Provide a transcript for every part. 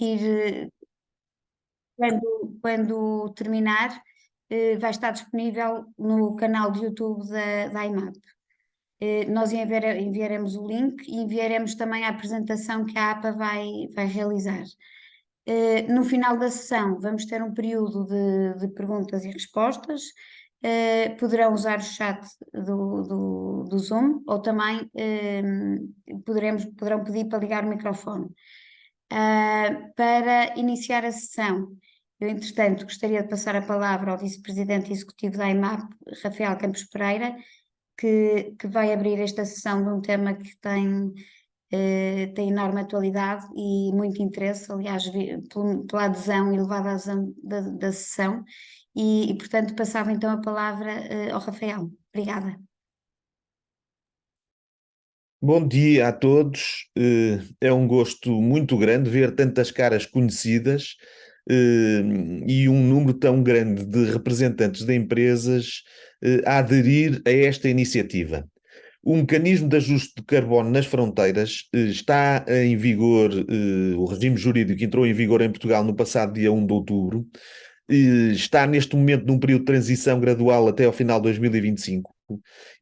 ir, quando terminar, vai estar disponível no canal de YouTube da IMAP. Nós enviaremos o link e enviaremos também a apresentação que a APA vai realizar. No final da sessão, vamos ter um período de perguntas e respostas. Poderão usar o chat do Zoom ou também poderão pedir para ligar o microfone. Para iniciar a sessão, eu, entretanto, gostaria de passar a palavra ao Vice-Presidente Executivo da IMAP, Rafael Campos Pereira, que vai abrir esta sessão de um tema que tem enorme atualidade e muito interesse, aliás, pela adesão, elevada adesão da sessão, portanto, passava então a palavra ao Rafael. Obrigada. Bom dia a todos. É um gosto muito grande ver tantas caras conhecidas e um número tão grande de representantes de empresas a aderir a esta iniciativa. O mecanismo de ajuste de carbono nas fronteiras está em vigor, o regime jurídico entrou em vigor em Portugal no passado dia 1 de outubro, está neste momento num período de transição gradual até ao final de 2025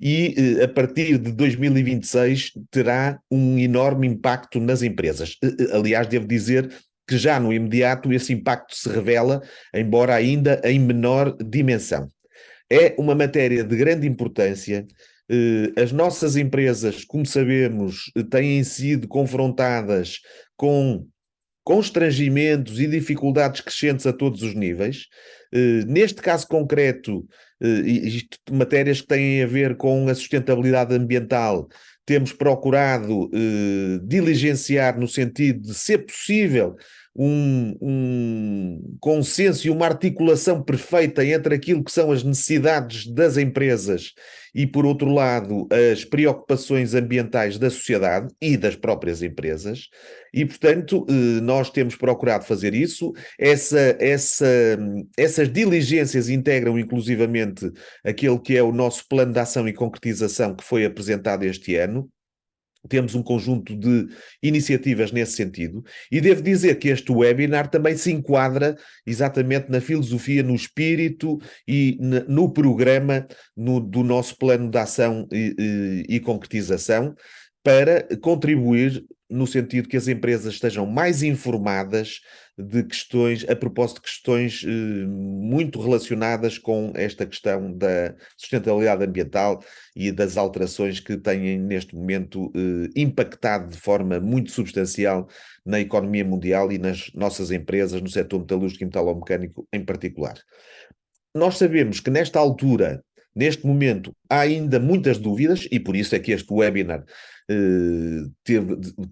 e a partir de 2026 terá um enorme impacto nas empresas. Aliás, devo dizer que já no imediato esse impacto se revela, embora ainda em menor dimensão. É uma matéria de grande importância. As nossas empresas, como sabemos, têm sido confrontadas com constrangimentos e dificuldades crescentes a todos os níveis. Neste caso concreto, isto, matérias que têm a ver com a sustentabilidade ambiental, temos procurado diligenciar no sentido de ser possível um consenso e uma articulação perfeita entre aquilo que são as necessidades das empresas e, por outro lado, as preocupações ambientais da sociedade e das próprias empresas. E, portanto, nós temos procurado fazer isso. Essas diligências integram, inclusivamente, aquele que é o nosso plano de ação e concretização que foi apresentado este ano. Temos um conjunto de iniciativas nesse sentido e devo dizer que este webinar também se enquadra exatamente na filosofia, no espírito e no programa do nosso plano de ação e concretização para contribuir no sentido que as empresas estejam mais informadas de questões, a propósito de questões muito relacionadas com esta questão da sustentabilidade ambiental e das alterações que têm neste momento impactado de forma muito substancial na economia mundial e nas nossas empresas, no setor metalúrgico e metalomecânico em particular. Nós sabemos que nesta altura, neste momento, há ainda muitas dúvidas e por isso é que este webinar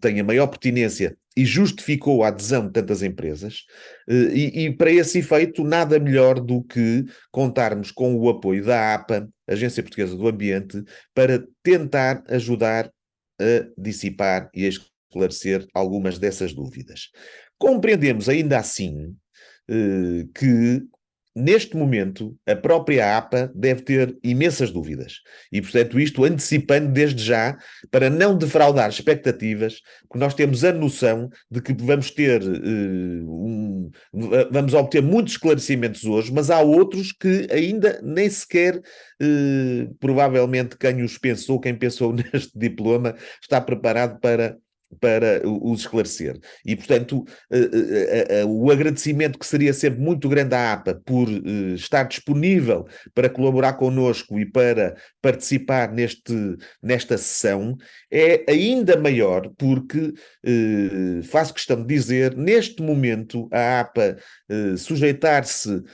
tem a maior pertinência e justificou a adesão de tantas empresas e para esse efeito nada melhor do que contarmos com o apoio da APA, Agência Portuguesa do Ambiente, para tentar ajudar a dissipar e a esclarecer algumas dessas dúvidas. Compreendemos ainda assim que neste momento, a própria APA deve ter imensas dúvidas. E, portanto, isto antecipando desde já, para não defraudar expectativas, que nós temos a noção de que vamos ter, vamos obter muitos esclarecimentos hoje, mas há outros que ainda nem sequer, provavelmente, quem pensou neste diploma, está preparado para os esclarecer. E, portanto, o agradecimento que seria sempre muito grande à APA por estar disponível para colaborar connosco e para participar nesta sessão é ainda maior porque, faço questão de dizer, neste momento a APA sujeitar-se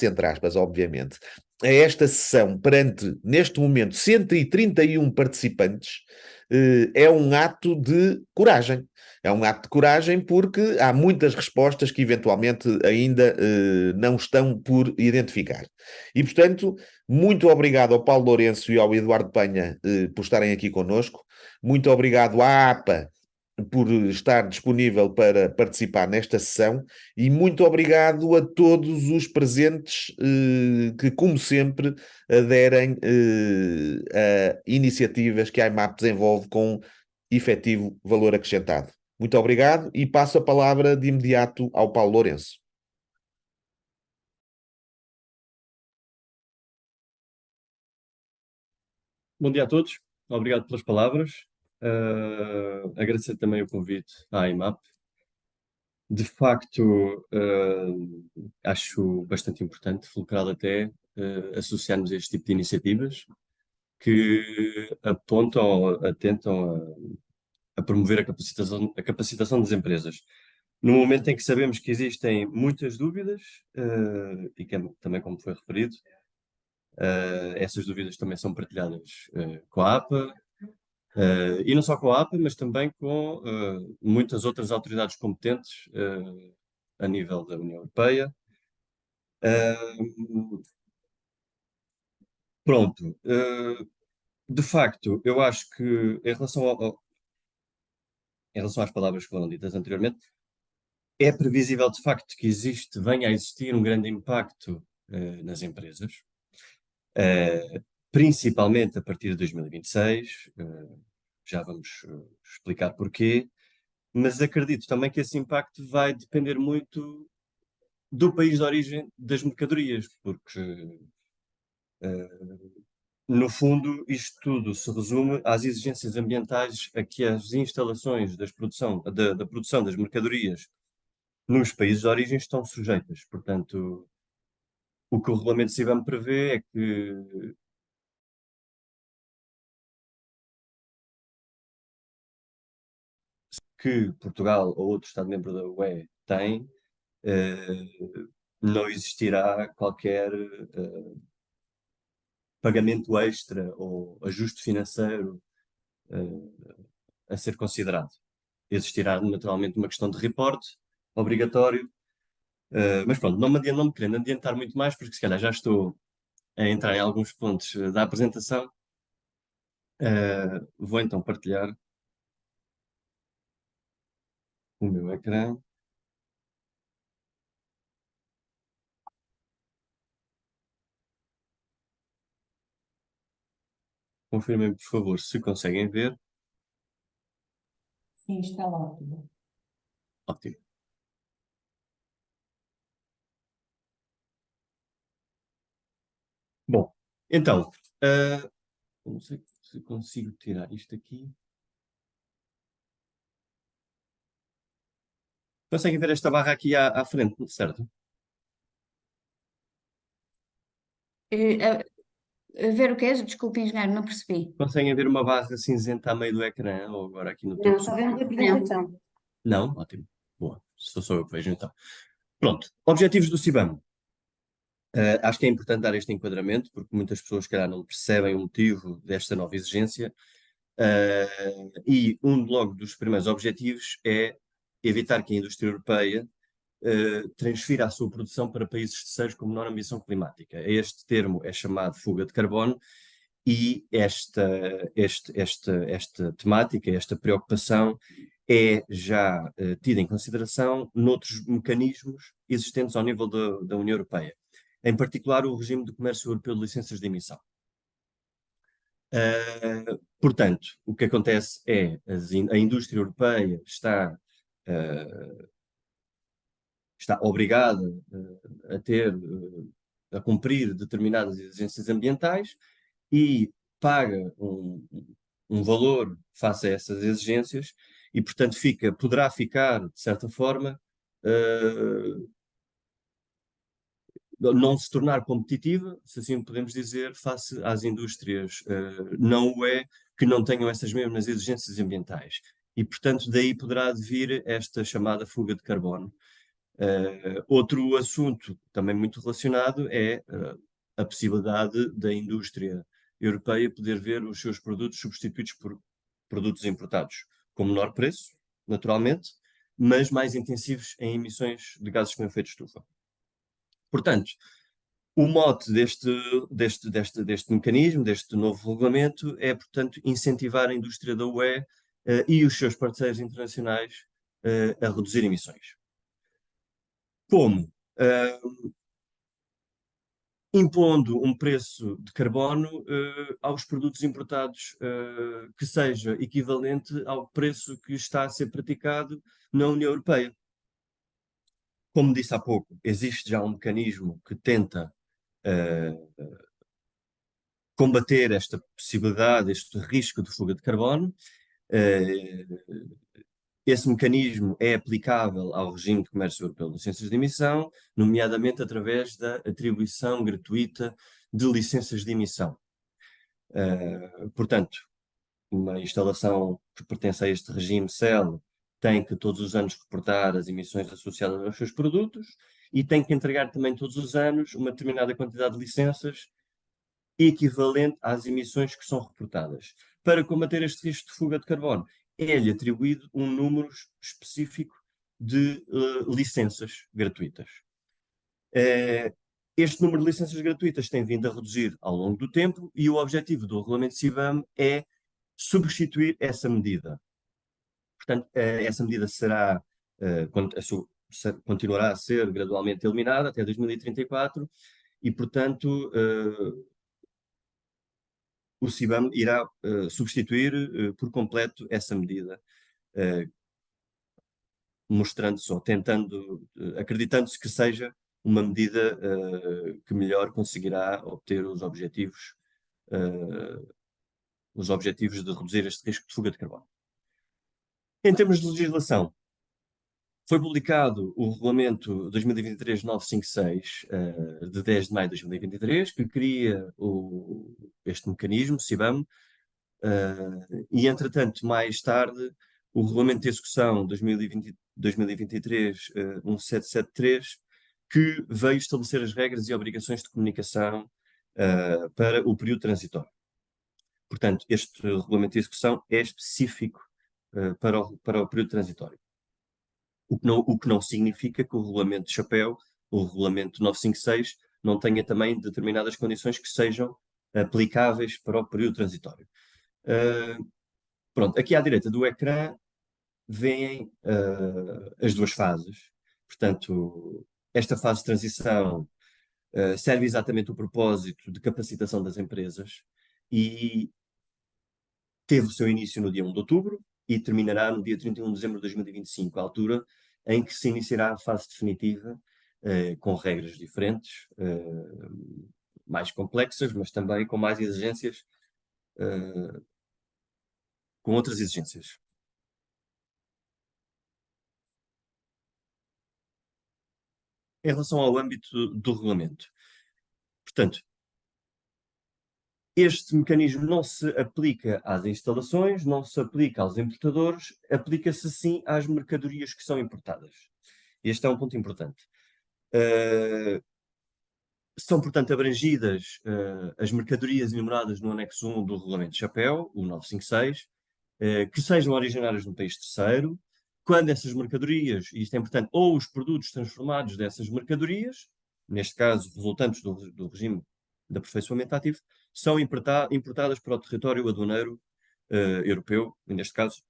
entre aspas, obviamente, a esta sessão perante, neste momento, 131 participantes, é um ato de coragem. É um ato de coragem porque há muitas respostas que eventualmente ainda não estão por identificar. E, portanto, muito obrigado ao Paulo Lourenço e ao Eduardo Penha por estarem aqui connosco. Muito obrigado à APA por estar disponível para participar nesta sessão e muito obrigado a todos os presentes que, como sempre, aderem a iniciativas que a IMAP desenvolve com efetivo valor acrescentado. Muito obrigado e passo a palavra de imediato ao Paulo Lourenço. Bom dia a todos, obrigado pelas palavras. Agradecer também o convite à IMAP. De facto, acho bastante importante, fulcral até, associarmos a este tipo de iniciativas que apontam, atentam a promover a capacitação das empresas. No momento em que sabemos que existem muitas dúvidas, e que também como foi referido, essas dúvidas também são partilhadas com a APA, e não só com a APA, mas também com muitas outras autoridades competentes a nível da União Europeia. Pronto. De facto, eu acho que em relação às palavras que foram ditas anteriormente, é previsível de facto que venha a existir um grande impacto nas empresas, principalmente a partir de 2026. Já vamos explicar porquê. Mas acredito também que esse impacto vai depender muito do país de origem das mercadorias, porque, no fundo, isto tudo se resume às exigências ambientais a que as instalações da produção das mercadorias nos países de origem estão sujeitas. Portanto, o que o regulamento CBAM prevê é que Portugal ou outro Estado-membro da UE tem, não existirá qualquer pagamento extra ou ajuste financeiro a ser considerado. Existirá naturalmente uma questão de reporte obrigatório, mas pronto, não me querendo adiantar muito mais, porque se calhar já estou a entrar em alguns pontos da apresentação. Vou então partilhar o meu ecrã. Confirmem, por favor, se conseguem ver. Sim, está ótimo. Ótimo. Bom, então, não sei se consigo tirar isto aqui. Conseguem ver esta barra aqui à frente, certo? A ver o que é? Desculpe, engenheiro, não percebi. Conseguem ver uma barra cinzenta a meio do ecrã, ou agora aqui no Não, topo? só vemos a apresentação. Não? Ótimo. Boa. Sou eu que vejo então. Pronto. Objetivos do CIBAM. Acho que é importante dar este enquadramento, porque muitas pessoas, se calhar, não percebem o motivo desta nova exigência. E logo dos primeiros objetivos é evitar que a indústria europeia transfira a sua produção para países terceiros com menor ambição climática. Este termo é chamado fuga de carbono e esta temática, esta preocupação é já tida em consideração noutros mecanismos existentes ao nível da União Europeia, em particular o regime de comércio europeu de licenças de emissão. Portanto, o que acontece é a indústria europeia está obrigada a cumprir determinadas exigências ambientais e paga um valor face a essas exigências e, portanto, poderá ficar, de certa forma, não se tornar competitiva, se assim podemos dizer, face às indústrias não UE que não tenham essas mesmas exigências ambientais. E, portanto, daí poderá vir esta chamada fuga de carbono. Outro assunto também muito relacionado é a possibilidade da indústria europeia poder ver os seus produtos substituídos por produtos importados com menor preço, naturalmente, mas mais intensivos em emissões de gases com efeito de estufa. Portanto, o mote deste mecanismo, deste novo regulamento, é, portanto, incentivar a indústria da UE e os seus parceiros internacionais a reduzir emissões. Como? impondo um preço de carbono aos produtos importados que seja equivalente ao preço que está a ser praticado na União Europeia. Como disse há pouco, existe já um mecanismo que tenta combater esta possibilidade, este risco de fuga de carbono. Esse mecanismo é aplicável ao regime de comércio europeu de licenças de emissão, nomeadamente através da atribuição gratuita de licenças de emissão. Portanto, uma instalação que pertence a este regime CEL tem que todos os anos reportar as emissões associadas aos seus produtos e tem que entregar também todos os anos uma determinada quantidade de licenças equivalente às emissões que são reportadas. Para combater este risco de fuga de carbono, é-lhe atribuído um número específico de licenças gratuitas. Este número de licenças gratuitas tem vindo a reduzir ao longo do tempo e o objetivo do regulamento CBAM é substituir essa medida. Portanto, essa medida será, continuará a ser gradualmente eliminada até 2034 e, portanto, o CBAM irá substituir por completo essa medida, mostrando-se ou tentando, acreditando-se que seja uma medida que melhor conseguirá obter os objetivos de reduzir este risco de fuga de carbono. Em termos de legislação, foi publicado o Regulamento 2023-956, de 10 de maio de 2023, que cria este mecanismo, CBAM, e, entretanto, mais tarde, o Regulamento de Execução 2023-1773, que veio estabelecer as regras e obrigações de comunicação para o período transitório. Portanto, este Regulamento de Execução é específico para o período transitório. O que não significa que o Regulamento de Chapéu, o Regulamento 956, não tenha também determinadas condições que sejam aplicáveis para o período transitório. Pronto, aqui à direita do ecrã vêm as duas fases. Portanto, esta fase de transição serve exatamente o propósito de capacitação das empresas e teve o seu início no dia 1 de outubro e terminará no dia 31 de dezembro de 2025, a altura em que se iniciará a fase definitiva, com regras diferentes, mais complexas, mas também com mais exigências, com outras exigências. Em relação ao âmbito do regulamento, portanto, este mecanismo não se aplica às instalações, não se aplica aos importadores, aplica-se sim às mercadorias que são importadas. Este é um ponto importante. São, portanto, abrangidas as mercadorias enumeradas no anexo 1 do Regulamento de Chapéu, o 956, que sejam originárias no país terceiro, quando essas mercadorias, e isto é importante, ou os produtos transformados dessas mercadorias, neste caso resultantes do regime de aperfeiçoamento ativo, são importadas para o território aduaneiro europeu, neste caso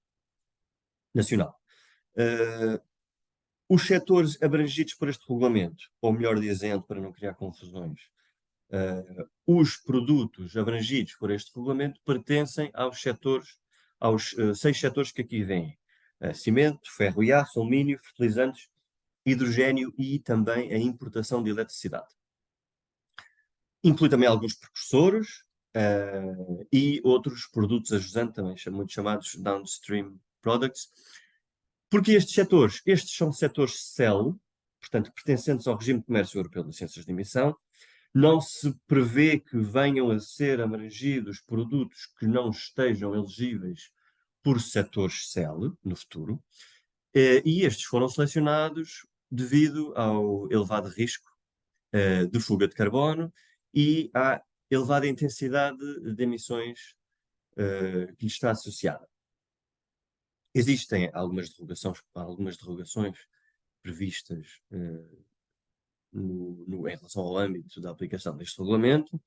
nacional. Os setores abrangidos por este regulamento, ou melhor dizendo, para não criar confusões, os produtos abrangidos por este regulamento pertencem aos 6 setores que aqui vêm: cimento, ferro e aço, alumínio, fertilizantes, hidrogênio e também a importação de eletricidade. Inclui também alguns precursores e outros produtos ajudantes, também muito chamados downstream products. Porque estes setores? Estes são setores CEL, portanto, pertencentes ao regime de comércio europeu de licenças de emissão. Não se prevê que venham a ser abrangidos produtos que não estejam elegíveis por setores CEL no futuro. E estes foram selecionados devido ao elevado risco de fuga de carbono e à elevada intensidade de emissões que lhe está associada. Existem algumas derrogações previstas em relação ao âmbito da aplicação deste regulamento,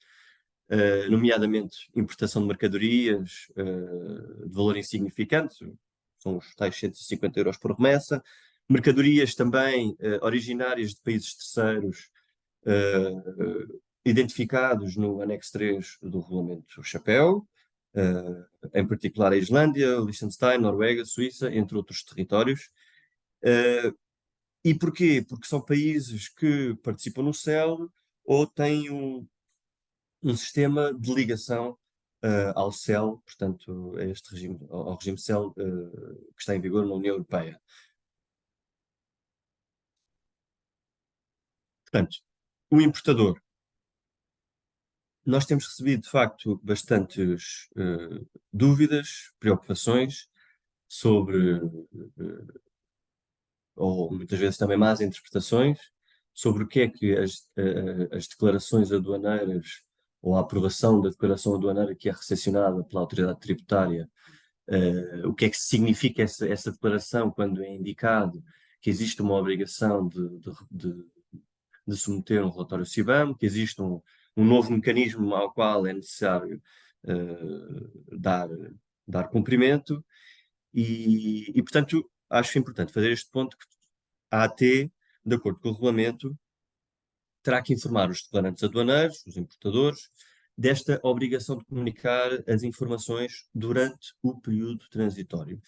nomeadamente importação de mercadorias de valor insignificante, são os tais 150 euros por remessa, mercadorias também originárias de países terceiros identificados no anexo 3 do Regulamento Chapéu, em particular a Islândia, Liechtenstein, Noruega, Suíça, entre outros territórios. E porquê? Porque são países que participam no CEL ou têm um sistema de ligação ao CEL, portanto, a este regime, ao regime CEL que está em vigor na União Europeia. Portanto, o importador. Nós temos recebido, de facto, bastantes dúvidas, preocupações sobre, ou muitas vezes também más interpretações, sobre o que é que as declarações aduaneiras ou a aprovação da declaração aduaneira que é recepcionada pela autoridade tributária, o que é que significa essa declaração quando é indicado que existe uma obrigação de submeter um relatório CBAM, que existe um novo mecanismo ao qual é necessário dar cumprimento e, portanto, acho importante fazer este ponto que a AT, de acordo com o regulamento, terá que informar os declarantes aduaneiros, os importadores, desta obrigação de comunicar as informações durante o período transitório.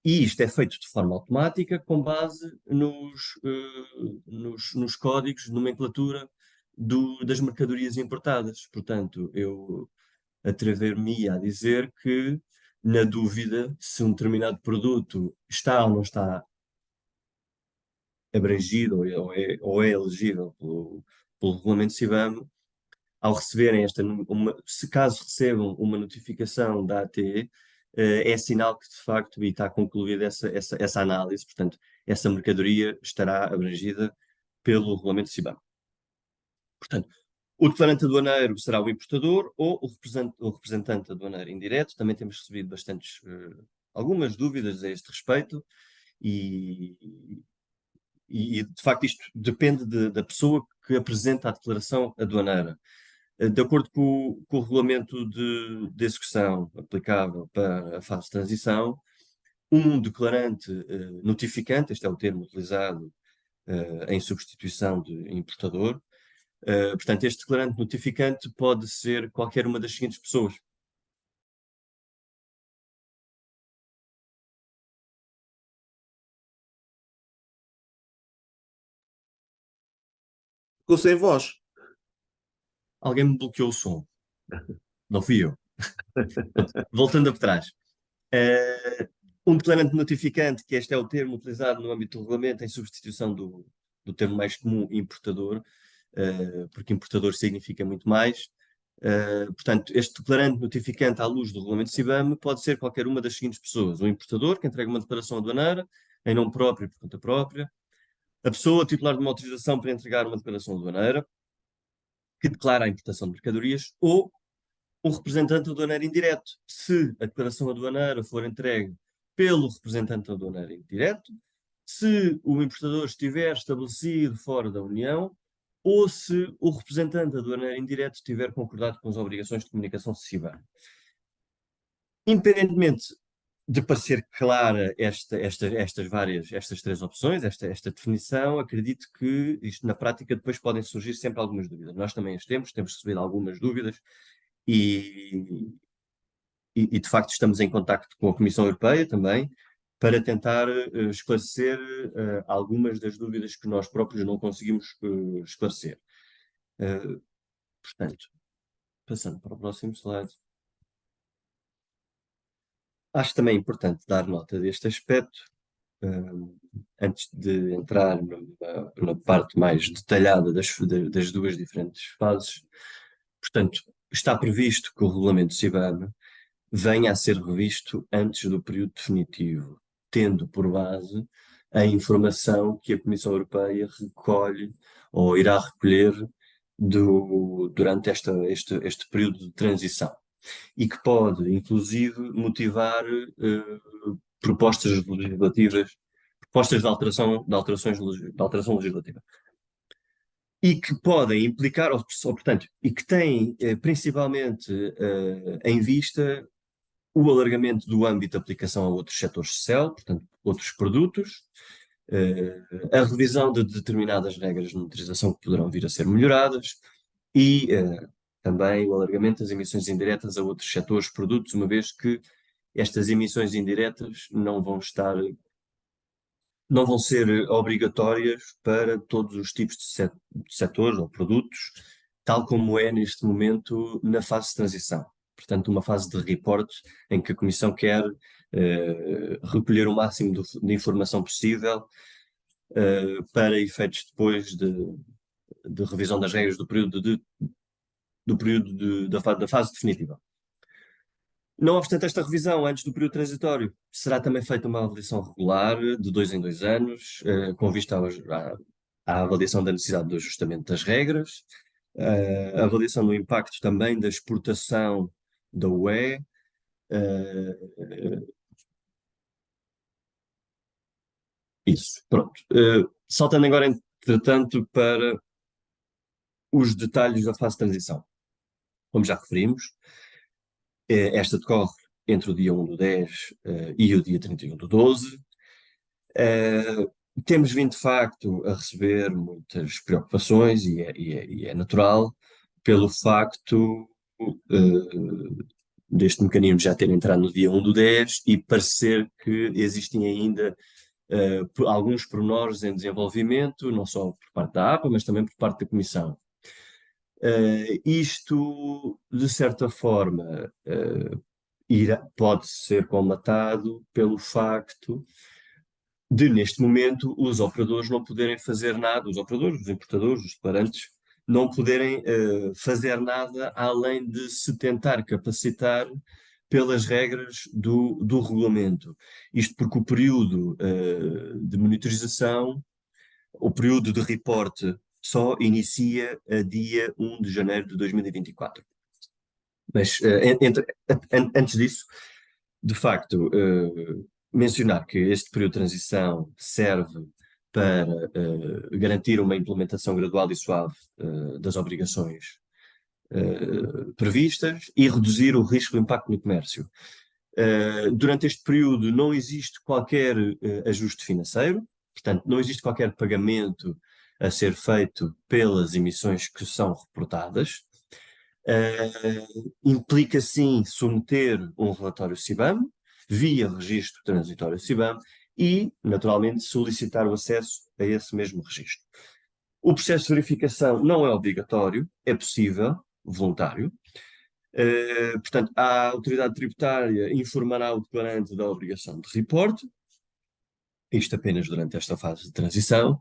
E isto é feito de forma automática com base nos códigos de nomenclatura das mercadorias importadas. Portanto, eu atrever-me a dizer que, na dúvida se um determinado produto está ou não está abrangido ou é elegível pelo regulamento CBAM, ao receberem se caso recebam uma notificação da AT, é sinal que de facto está concluída essa análise, portanto, essa mercadoria estará abrangida pelo regulamento CBAM. Portanto, o declarante aduaneiro será o importador ou o representante aduaneiro indireto. Também temos recebido algumas dúvidas a este respeito e de facto isto depende da pessoa que apresenta a declaração aduaneira. De acordo com o regulamento de execução aplicável para a fase de transição, um declarante notificante, este é o termo utilizado em substituição de importador, portanto, este declarante notificante pode ser qualquer uma das seguintes pessoas. Ficou sem voz. Alguém me bloqueou o som. Não fui eu. Voltando para trás. Um declarante notificante, que este é o termo utilizado no âmbito do regulamento em substituição do termo mais comum, importador, porque importador significa muito mais. Portanto, este declarante notificante à luz do regulamento CBAM pode ser qualquer uma das seguintes pessoas. O importador, que entrega uma declaração aduaneira, em nome próprio e por conta própria. A pessoa titular de uma autorização para entregar uma declaração aduaneira, que declara a importação de mercadorias, ou um representante aduaneiro indireto. Se a declaração aduaneira for entregue pelo representante aduaneiro indireto, se o importador estiver estabelecido fora da União, ou se o representante aduaneiro indireto tiver concordado com as obrigações de comunicação CBAM. Independentemente de parecer clara estas três opções, esta definição, acredito que isto na prática depois podem surgir sempre algumas dúvidas. Nós também as temos recebido algumas dúvidas e de facto estamos em contacto com a Comissão Europeia também para tentar esclarecer algumas das dúvidas que nós próprios não conseguimos esclarecer. Portanto, passando para o próximo slide. Acho também importante dar nota deste aspecto, antes de entrar na parte mais detalhada das duas diferentes fases. Portanto, está previsto que o regulamento CBAM venha a ser revisto antes do período definitivo, tendo por base a informação que a Comissão Europeia recolhe ou irá recolher durante este período de transição e que pode, inclusive, motivar propostas legislativas, propostas de alteração legislativa. E que podem implicar, portanto, e que têm principalmente em vista o alargamento do âmbito de aplicação a outros setores de CEL, portanto, outros produtos, a revisão de determinadas regras de monitorização que poderão vir a ser melhoradas, e também o alargamento das emissões indiretas a outros setores, produtos, uma vez que estas emissões indiretas não vão ser obrigatórias para todos os tipos de setores ou produtos, tal como é neste momento na fase de transição. Portanto, uma fase de report em que a Comissão quer recolher o máximo de informação possível para efeitos depois de revisão das regras do período da fase definitiva. Não obstante esta revisão, antes do período transitório, será também feita uma avaliação regular de 2 em 2 anos, com vista à avaliação da necessidade do ajustamento das regras, a avaliação do impacto também da exportação da UE, isso, pronto. Saltando agora, entretanto, para os detalhes da fase de transição. Como já referimos, esta decorre entre o dia 1/10 e o dia 31/12. Temos vindo, de facto, a receber muitas preocupações e é natural pelo facto deste mecanismo já ter entrado no dia 1/10 e parecer que existem ainda alguns pormenores em desenvolvimento, não só por parte da APA, mas também por parte da Comissão. Isto, de certa forma, pode ser colmatado pelo facto de, neste momento, os operadores não poderem fazer nada, os operadores, os importadores, os declarantes, não poderem fazer nada além de se tentar capacitar pelas regras do regulamento. Isto porque o período de monitorização, o período de reporte, só inicia a dia 1 de janeiro de 2024. Mas antes disso, de facto, mencionar que este período de transição serve para garantir uma implementação gradual e suave das obrigações previstas e reduzir o risco do impacto no comércio. Durante este período não existe qualquer ajuste financeiro, portanto, não existe qualquer pagamento a ser feito pelas emissões que são reportadas. Implica, sim, submeter um relatório CBAM, via registro transitório CBAM, e, naturalmente, solicitar o acesso a esse mesmo registro. O processo de verificação não é obrigatório, é possível, voluntário. Portanto, a autoridade tributária informará o declarante da obrigação de reporte, isto apenas durante esta fase de transição.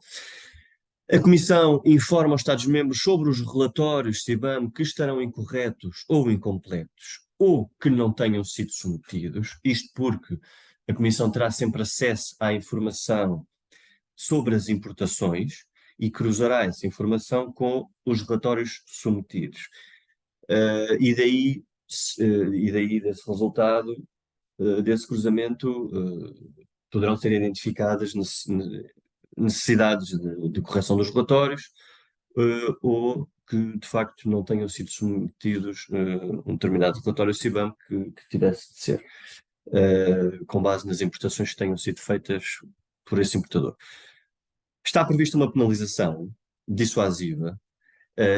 A Comissão informa os Estados-membros sobre os relatórios CBAM que estarão incorretos ou incompletos ou que não tenham sido submetidos, isto porque a Comissão terá sempre acesso à informação sobre as importações e cruzará essa informação com os relatórios submetidos. E daí desse resultado, desse cruzamento, poderão ser identificadas necessidades de correção dos relatórios ou que, de facto, não tenham sido submetidos um determinado relatório CBAM que tivesse de ser, com base nas importações que tenham sido feitas por esse importador. Está prevista uma penalização dissuasiva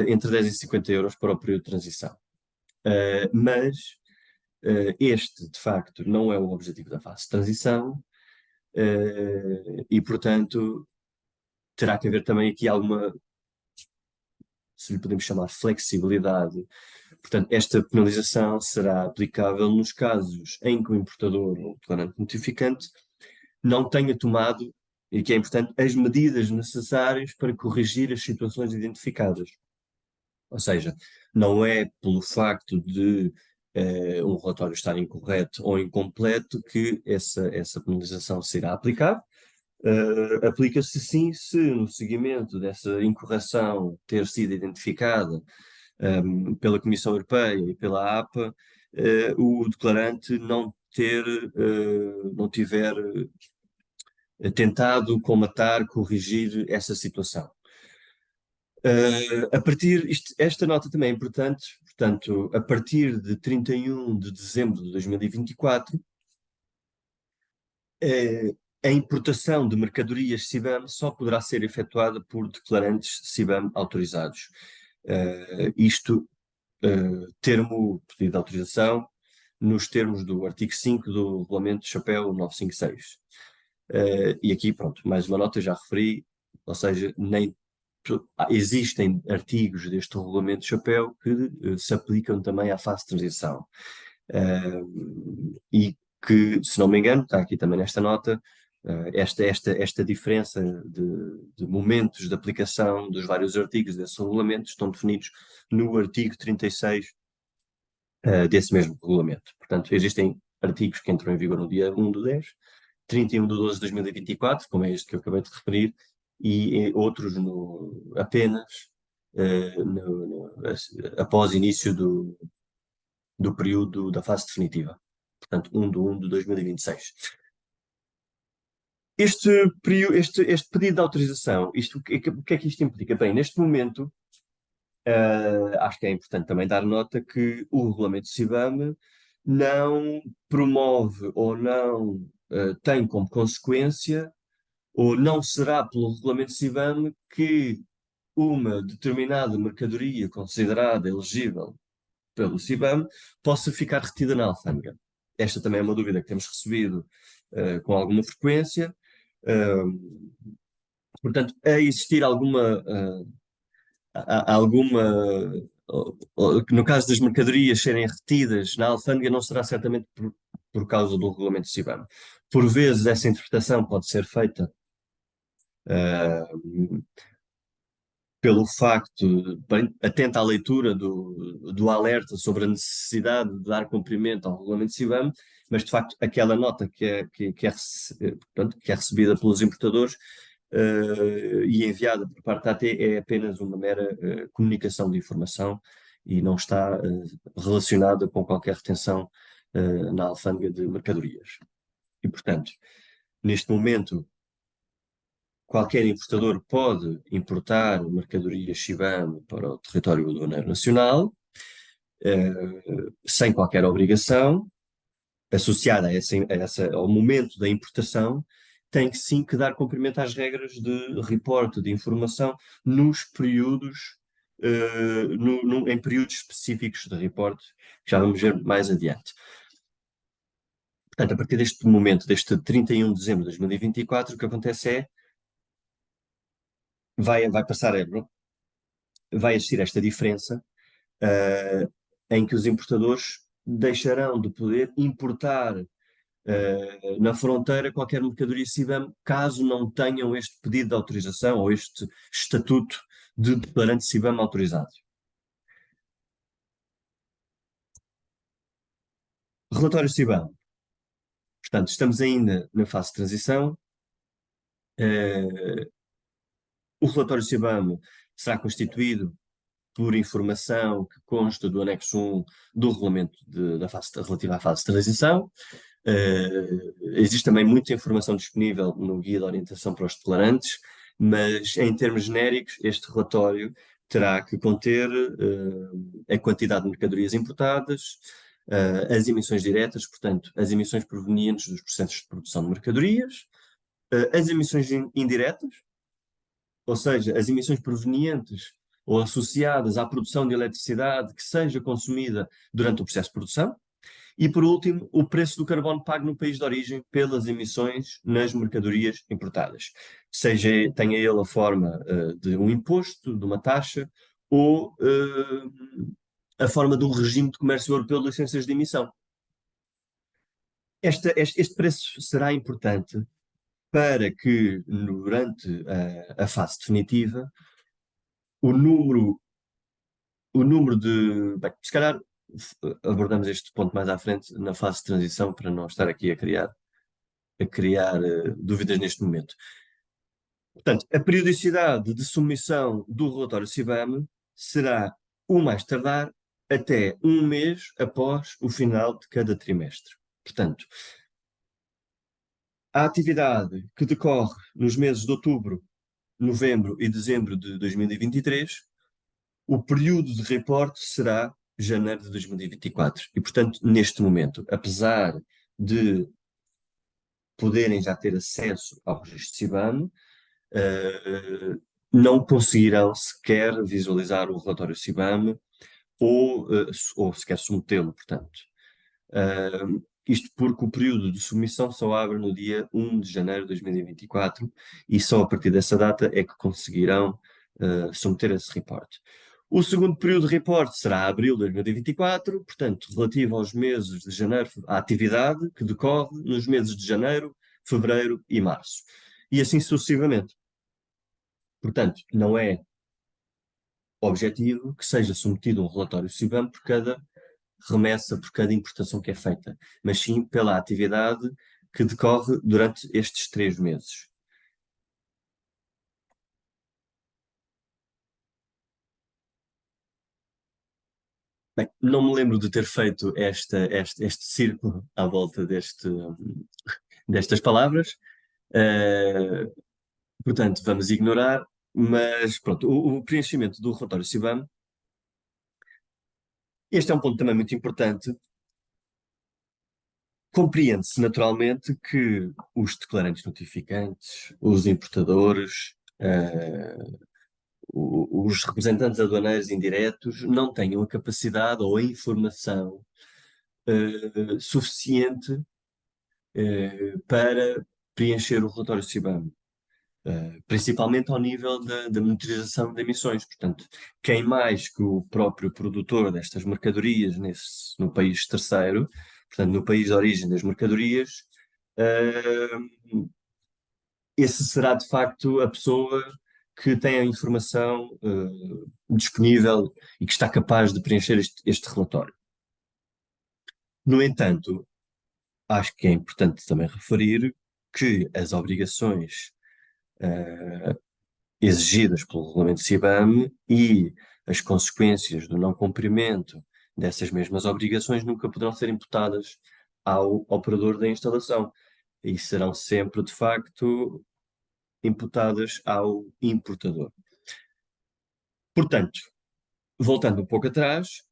entre 10 e 50 euros para o período de transição. Mas este, de facto, não é o objetivo da fase de transição e, portanto, terá que haver também aqui alguma, se lhe podemos chamar, flexibilidade. Portanto, esta penalização será aplicável nos casos em que o importador ou o declarante notificante não tenha tomado, e que é importante, as medidas necessárias para corrigir as situações identificadas. Ou seja, não é pelo facto de um relatório estar incorreto ou incompleto que essa penalização será aplicada. Aplica-se sim se no seguimento dessa incorreção ter sido identificada pela Comissão Europeia e pela APA, o declarante não tiver tentado colmatar, corrigir essa situação. Esta nota também é importante, portanto, a partir de 31 de dezembro de 2024, a importação de mercadorias CBAM só poderá ser efetuada por declarantes CBAM autorizados. Isto, termo pedido de autorização, nos termos do artigo 5 do Regulamento de Chapéu 956. E aqui, pronto, mais uma nota, já referi, ou seja, existem artigos deste Regulamento de Chapéu que se aplicam também à fase de transição. E que, se não me engano, está aqui também nesta nota, esta diferença de momentos de aplicação dos vários artigos desse regulamento estão definidos no artigo 36 desse mesmo regulamento. Portanto, existem artigos que entram em vigor no dia 1/10, 31/12/2024, como é este que eu acabei de referir, e outros apenas após início do período da fase definitiva. Portanto, 1/1/2026. Este pedido de autorização, o que é que isto implica? Bem, neste momento, acho que é importante também dar nota que o regulamento CIBAM não promove ou não tem como consequência, ou não será pelo regulamento CIBAM que uma determinada mercadoria considerada elegível pelo CIBAM possa ficar retida na alfândega. Esta também é uma dúvida que temos recebido com alguma frequência. Portanto, a existir alguma, no caso das mercadorias serem retidas na alfândega, não será certamente por causa do regulamento CIBAM. Por vezes essa interpretação pode ser feita pelo facto, atenta à leitura do alerta sobre a necessidade de dar cumprimento ao regulamento CIBAM, mas de facto aquela nota que é recebida pelos importadores e enviada por parte da AT é apenas uma mera comunicação de informação e não está relacionada com qualquer retenção na alfândega de mercadorias. E, portanto, neste momento, qualquer importador pode importar mercadorias CIBAM para o território aduaneiro nacional, sem qualquer obrigação, associada ao momento da importação, tem que sim que dar cumprimento às regras de reporte de informação nos períodos, em períodos específicos de reporte, que já vamos ver mais adiante. Portanto, a partir deste momento, deste 31 de dezembro de 2024, o que acontece é vai existir esta diferença em que os importadores deixarão de poder importar na fronteira qualquer mercadoria CIBAM, caso não tenham este pedido de autorização ou este estatuto de declarante CIBAM autorizado. Relatório CIBAM. Portanto, estamos ainda na fase de transição. O relatório CIBAM será constituído por informação que consta do anexo 1 do regulamento relativo à fase de transição. Existe também muita informação disponível no guia de orientação para os declarantes, mas em termos genéricos, este relatório terá que conter a quantidade de mercadorias importadas, as emissões diretas, portanto, as emissões provenientes dos processos de produção de mercadorias, as emissões indiretas, ou seja, as emissões provenientes ou associadas à produção de eletricidade que seja consumida durante o processo de produção, e, por último, o preço do carbono pago no país de origem pelas emissões nas mercadorias importadas, tenha ele a forma de um imposto, de uma taxa, ou a forma de um regime de comércio europeu de licenças de emissão. Este preço será importante para que, durante a fase definitiva, o número de... Bem, se calhar abordamos este ponto mais à frente na fase de transição para não estar aqui a criar dúvidas neste momento. Portanto, a periodicidade de submissão do relatório CIBAM será o mais tardar até um mês após o final de cada trimestre. Portanto, a atividade que decorre nos meses de outubro, novembro e dezembro de 2023, o período de reporte será janeiro de 2024. E, portanto, neste momento, apesar de poderem já ter acesso ao registro CIBAM, não conseguirão sequer visualizar o relatório CBAM ou sequer submetê-lo, portanto. Isto porque o período de submissão só abre no dia 1 de janeiro de 2024 e só a partir dessa data é que conseguirão submeter esse report. O segundo período de report será abril de 2024, portanto, relativo aos meses de janeiro, à atividade que decorre nos meses de janeiro, fevereiro e março. E assim sucessivamente. Portanto, não é objetivo que seja submetido um relatório CBAM por cada remessa, por cada importação que é feita, mas sim pela atividade que decorre durante estes 3 meses. Bem, não me lembro de ter feito este círculo à volta destas palavras, portanto, vamos ignorar, mas pronto, o preenchimento do relatório CBAM, este é um ponto também muito importante. Compreende-se naturalmente que os declarantes notificantes, os importadores, os representantes aduaneiros indiretos não tenham a capacidade ou a informação suficiente para preencher o relatório CBAM, principalmente ao nível da monitorização de emissões. Portanto, quem mais que o próprio produtor destas mercadorias no país terceiro, portanto, no país de origem das mercadorias, esse será de facto a pessoa que tem a informação disponível e que está capaz de preencher este relatório. No entanto, acho que é importante também referir que as obrigações exigidas pelo regulamento CBAM e as consequências do não cumprimento dessas mesmas obrigações nunca poderão ser imputadas ao operador da instalação e serão sempre, de facto, imputadas ao importador. Portanto, voltando um pouco atrás,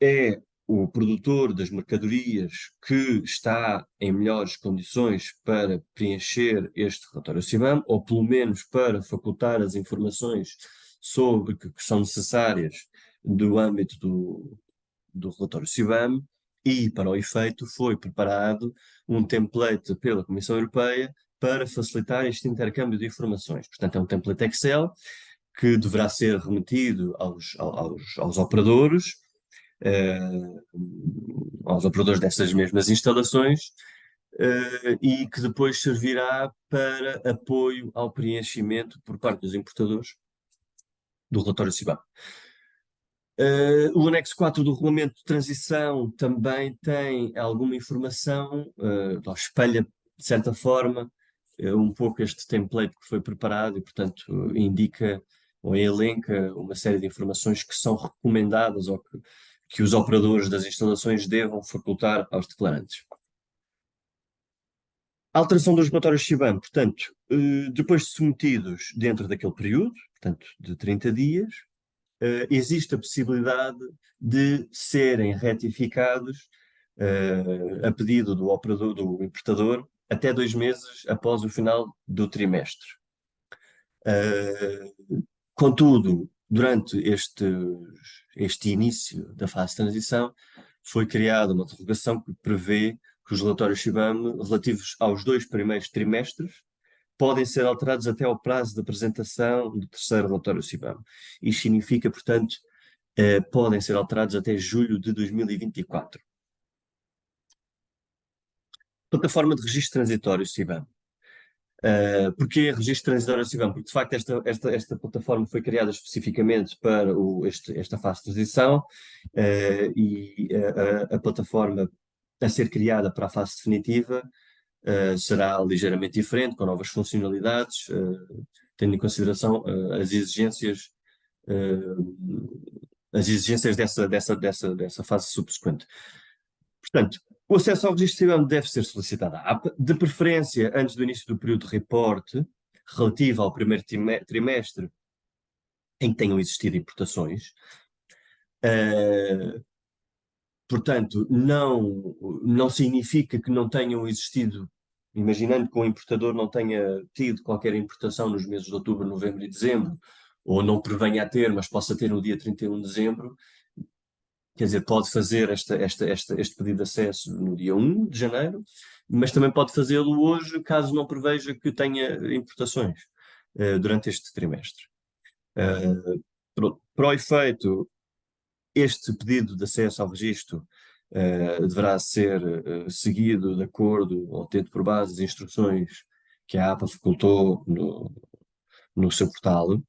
é o produtor das mercadorias que está em melhores condições para preencher este relatório CBAM, ou pelo menos para facultar as informações sobre que são necessárias do âmbito do relatório CBAM, e para o efeito foi preparado um template pela Comissão Europeia para facilitar este intercâmbio de informações. Portanto, é um template Excel que deverá ser remetido aos operadores, aos operadores dessas mesmas instalações, e que depois servirá para apoio ao preenchimento por parte dos importadores do relatório CBAM. O anexo 4 do regulamento de transição também tem alguma informação, espelha de certa forma um pouco este template que foi preparado e, portanto, indica ou elenca uma série de informações que são recomendadas ou que os operadores das instalações devam facultar aos declarantes. A alteração dos relatórios CBAM, portanto, depois de submetidos dentro daquele período, portanto, de 30 dias, existe a possibilidade de serem retificados a pedido do operador, do importador, até 2 meses após o final do trimestre. Contudo, durante este início da fase de transição, foi criada uma derrogação que prevê que os relatórios CBAM relativos aos 2 primeiros trimestres podem ser alterados até ao prazo de apresentação do terceiro relatório CBAM. Isto significa, portanto, podem ser alterados até julho de 2024. Plataforma de registro transitório CBAM. Porquê registro transitório CBAM? Porque, de facto, esta plataforma foi criada especificamente para esta fase de transição e a plataforma a ser criada para a fase definitiva será ligeiramente diferente, com novas funcionalidades, tendo em consideração as exigências dessa fase subsequente. Portanto, o acesso ao registro CBAM deve ser solicitado à APP, de preferência antes do início do período de reporte, relativo ao primeiro trimestre em que tenham existido importações. Portanto, não significa que não tenham existido imaginando que o importador não tenha tido qualquer importação nos meses de outubro, novembro e dezembro, ou não prevenha a ter, mas possa ter no dia 31 de dezembro, quer dizer, pode fazer este pedido de acesso no dia 1 de janeiro, mas também pode fazê-lo hoje, caso não preveja que tenha importações durante este trimestre. Para o efeito, este pedido de acesso ao registro deverá ser seguido de acordo ou tendo por base as instruções que a APA facultou no seu portal.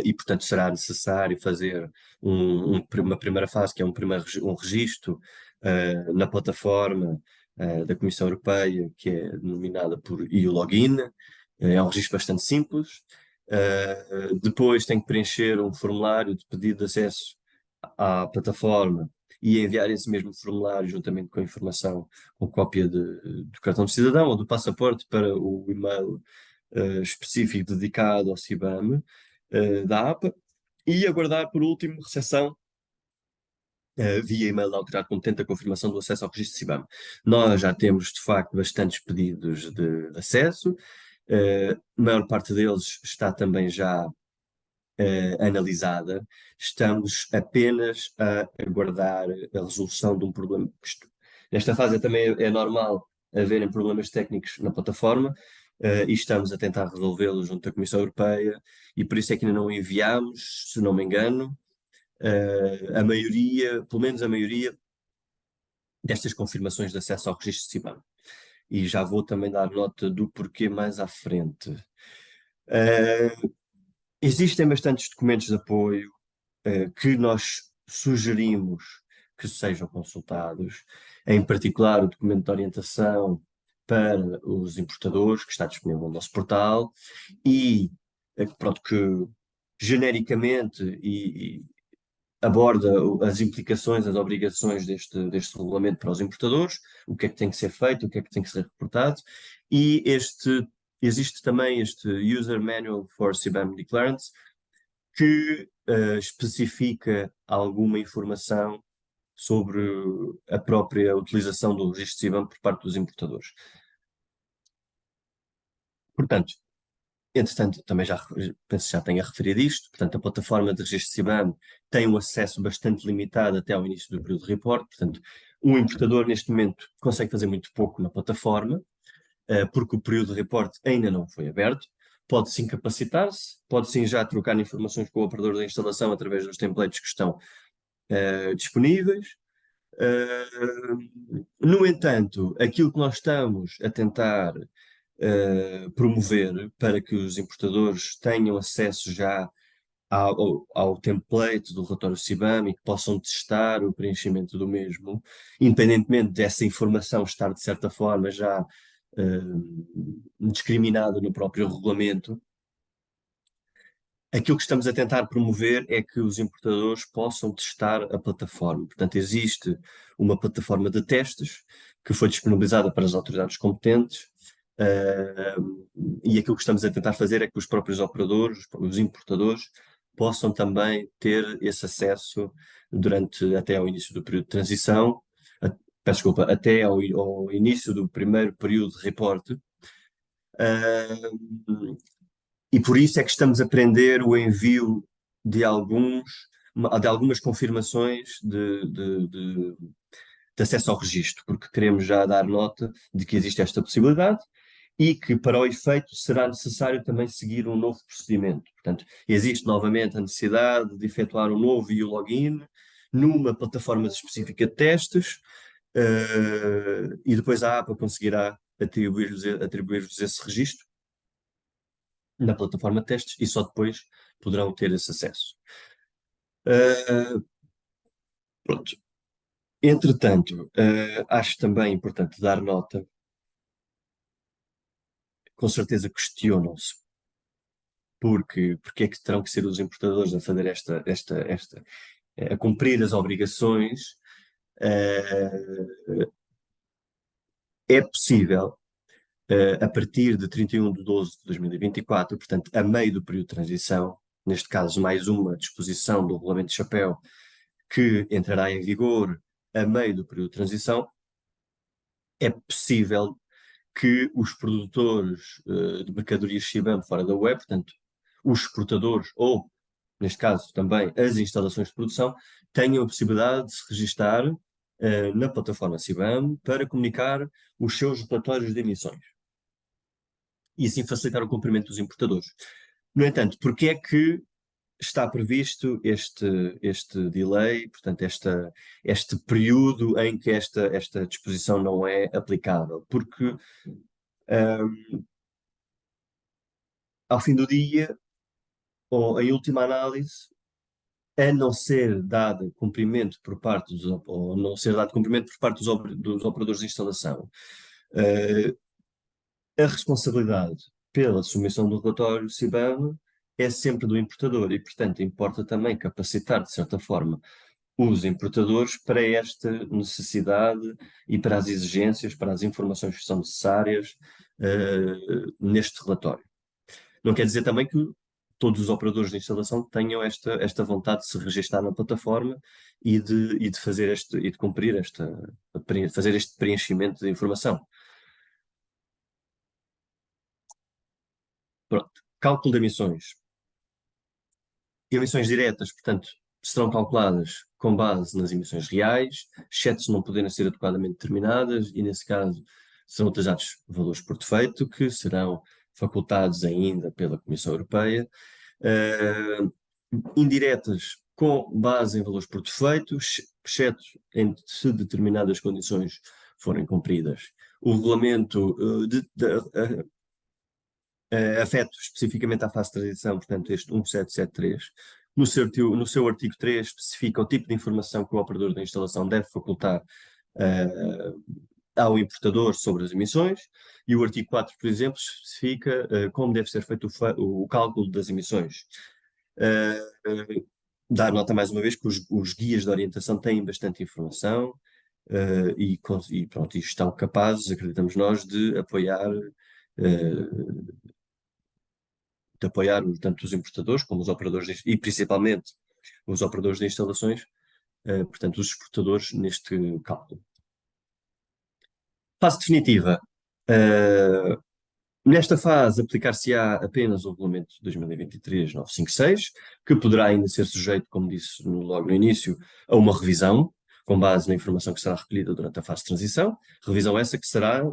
E, portanto, será necessário fazer uma primeira fase, que é um registro na plataforma da Comissão Europeia, que é denominada por EU Login. É um registro bastante simples. Depois tem que preencher um formulário de pedido de acesso à plataforma e enviar esse mesmo formulário juntamente com a informação, com cópia do cartão de cidadão ou do passaporte para o e-mail específico dedicado ao CBAM da APA, e aguardar, por último, recepção via e-mail da autoridade competente a confirmação do acesso ao registro CBAM. Nós já temos, de facto, bastantes pedidos de acesso, a maior parte deles está também já analisada, estamos apenas a aguardar a resolução de um problema. Nesta fase também é normal haverem problemas técnicos na plataforma, e estamos a tentar resolvê-los junto à Comissão Europeia, e por isso é que ainda não enviámos, se não me engano, a maioria, pelo menos a maioria, destas confirmações de acesso ao registro CBAM. E já vou também dar nota do porquê mais à frente. Existem bastantes documentos de apoio que nós sugerimos que sejam consultados, em particular o documento de orientação para os importadores, que está disponível no nosso portal, e pronto, que genericamente aborda as implicações, as obrigações deste regulamento para os importadores, o que é que tem que ser feito, o que é que tem que ser reportado, e existe também este User Manual for CBAM Declarants, que especifica alguma informação sobre a própria utilização do registro CBAM por parte dos importadores. Portanto, entretanto, também penso que já tenha referido isto, portanto, a plataforma de registro CBAM tem um acesso bastante limitado até ao início do período de report, portanto, um importador neste momento consegue fazer muito pouco na plataforma, porque o período de report ainda não foi aberto. Pode sim capacitar-se, pode sim já trocar informações com o operador da instalação através dos templates que estão disponíveis. No entanto, aquilo que nós estamos a tentar promover para que os importadores tenham acesso já ao template do relatório CBAM e que possam testar o preenchimento do mesmo, independentemente dessa informação estar de certa forma já discriminada no próprio regulamento. Aquilo que estamos a tentar promover é que os importadores possam testar a plataforma. Portanto, existe uma plataforma de testes que foi disponibilizada para as autoridades competentes, e aquilo que estamos a tentar fazer é que os próprios operadores, os importadores, possam também ter esse acesso até ao início do período de transição, peço desculpa, até ao início do primeiro período de reporte. E por isso é que estamos a prender o envio de algumas confirmações de acesso ao registro, porque queremos já dar nota de que existe esta possibilidade e que, para o efeito, será necessário também seguir um novo procedimento. Portanto, existe novamente a necessidade de efetuar um novo EU Login numa plataforma específica de testes, e depois a APA conseguirá atribuir-vos esse registro na plataforma de testes e só depois poderão ter esse acesso. Pronto. Entretanto, acho também importante dar nota, com certeza questionam-se porque é que terão que ser os importadores a fazer a cumprir as obrigações. É possível, a partir de 31 de 12 de 2024, portanto, a meio do período de transição, neste caso mais uma disposição do Regulamento de Chapéu, que entrará em vigor a meio do período de transição, é possível que os produtores de mercadorias CBAM fora da web, portanto, os exportadores ou, neste caso, também as instalações de produção, tenham a possibilidade de se registar na plataforma CBAM para comunicar os seus relatórios de emissões e assim facilitar o cumprimento dos importadores. No entanto, porque é que está previsto este delay, portanto, este período em que esta disposição não é aplicável? Porque, ao fim do dia, ou em última análise, a não ser dado cumprimento por parte ou não ser dado cumprimento por parte dos operadores de instalação, a responsabilidade pela submissão do relatório CBAM é sempre do importador e, portanto, importa também capacitar, de certa forma, os importadores para esta necessidade e para as exigências, para as informações que são necessárias neste relatório. Não quer dizer também que todos os operadores de instalação tenham esta vontade de se registar na plataforma e de fazer e de cumprir fazer este preenchimento de informação. Pronto. Cálculo de emissões. Emissões diretas, portanto, serão calculadas com base nas emissões reais, exceto se não puderem ser adequadamente determinadas, e nesse caso serão utilizados valores por defeito, que serão facultados ainda pela Comissão Europeia. Indiretas com base em valores por defeito, exceto se determinadas condições forem cumpridas. O regulamento afeta especificamente à fase de transição, portanto, este 1773, no seu artigo 3, especifica o tipo de informação que o operador da instalação deve facultar ao importador sobre as emissões, e o artigo 4, por exemplo, especifica como deve ser feito o cálculo das emissões. Dar nota mais uma vez que os guias de orientação têm bastante informação e estão capazes, acreditamos nós, de apoiar tanto os importadores como os operadores e principalmente os operadores de instalações, portanto os exportadores neste cálculo. Fase definitiva. Nesta fase aplicar-se-á apenas o regulamento de 2023-956, que poderá ainda ser sujeito, como disse logo no início, a uma revisão, com base na informação que será recolhida durante a fase de transição, revisão essa que será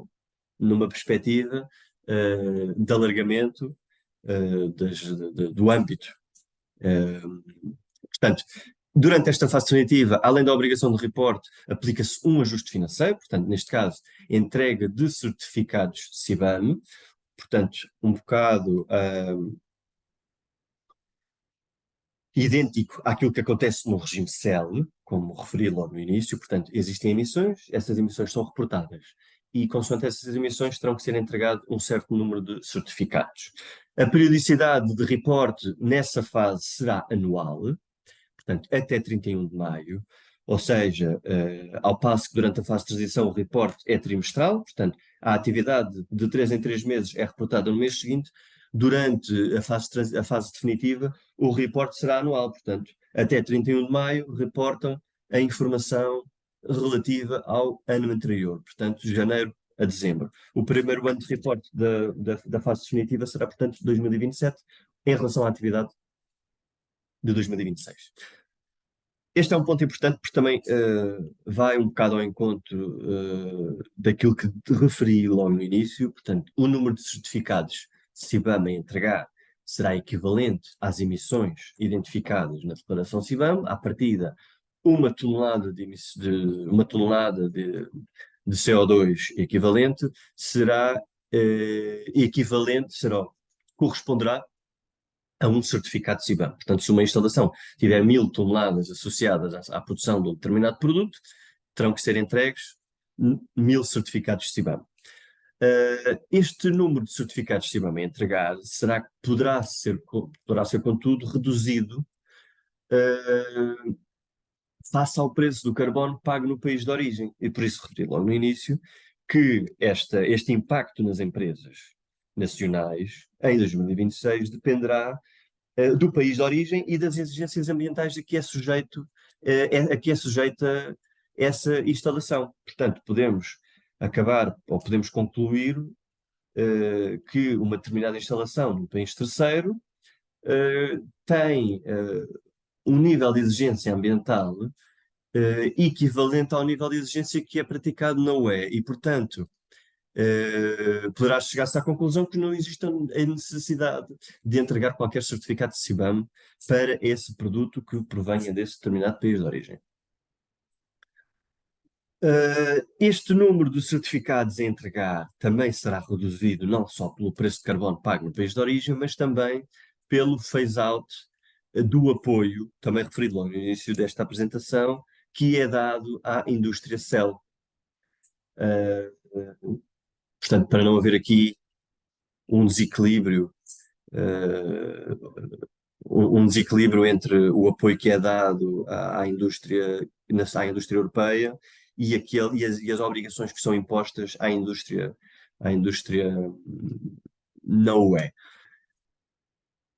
numa perspectiva de alargamento do âmbito. Portanto, durante esta fase definitiva, além da obrigação de reporte, aplica-se um ajuste financeiro, portanto, neste caso, entrega de certificados CBAM, portanto, um bocado idêntico àquilo que acontece no regime CEL, como referi logo no início. Portanto, existem emissões, essas emissões são reportadas e, consoante essas emissões, terão que ser entregado um certo número de certificados. A periodicidade de reporte nessa fase será anual, portanto, até 31 de maio, ou seja, ao passo que durante a fase de transição o reporte é trimestral, portanto, a atividade de 3 em 3 meses é reportada no mês seguinte. Durante a fase definitiva, o reporte será anual, portanto, até 31 de maio reportam a informação relativa ao ano anterior, portanto, de janeiro a dezembro. O primeiro ano de reporte da fase definitiva será, portanto, 2027, em relação à atividade de 2026. Este é um ponto importante porque também vai um bocado ao encontro daquilo que te referi logo no início. Portanto, o número de certificados CBAM a entregar será equivalente às emissões identificadas na declaração CBAM. À partida, uma tonelada de CO2 equivalente corresponderá a um certificado de CBAM. Portanto, se uma instalação tiver 1000 toneladas associadas à produção de um determinado produto, terão que ser entregues 1000 certificados de CBAM. Este número de certificados de CBAM a entregar poderá ser, contudo, reduzido face ao preço do carbono pago no país de origem. E por isso referi logo no início que este impacto nas empresas nacionais em 2026 dependerá do país de origem e das exigências ambientais a que é sujeita essa instalação. Portanto, podemos acabar, ou podemos concluir que uma determinada instalação no país terceiro tem um nível de exigência ambiental equivalente ao nível de exigência que é praticado na UE e, portanto, poderá chegar-se à conclusão que não existe a necessidade de entregar qualquer certificado de CBAM para esse produto que provenha desse determinado país de origem. Este número de certificados a entregar também será reduzido não só pelo preço de carbono pago no país de origem, mas também pelo phase-out do apoio, também referido logo no início desta apresentação, que é dado à indústria cell. Portanto, para não haver aqui um desequilíbrio, um desequilíbrio entre o apoio que é dado à indústria europeia e as obrigações que são impostas à indústria na UE.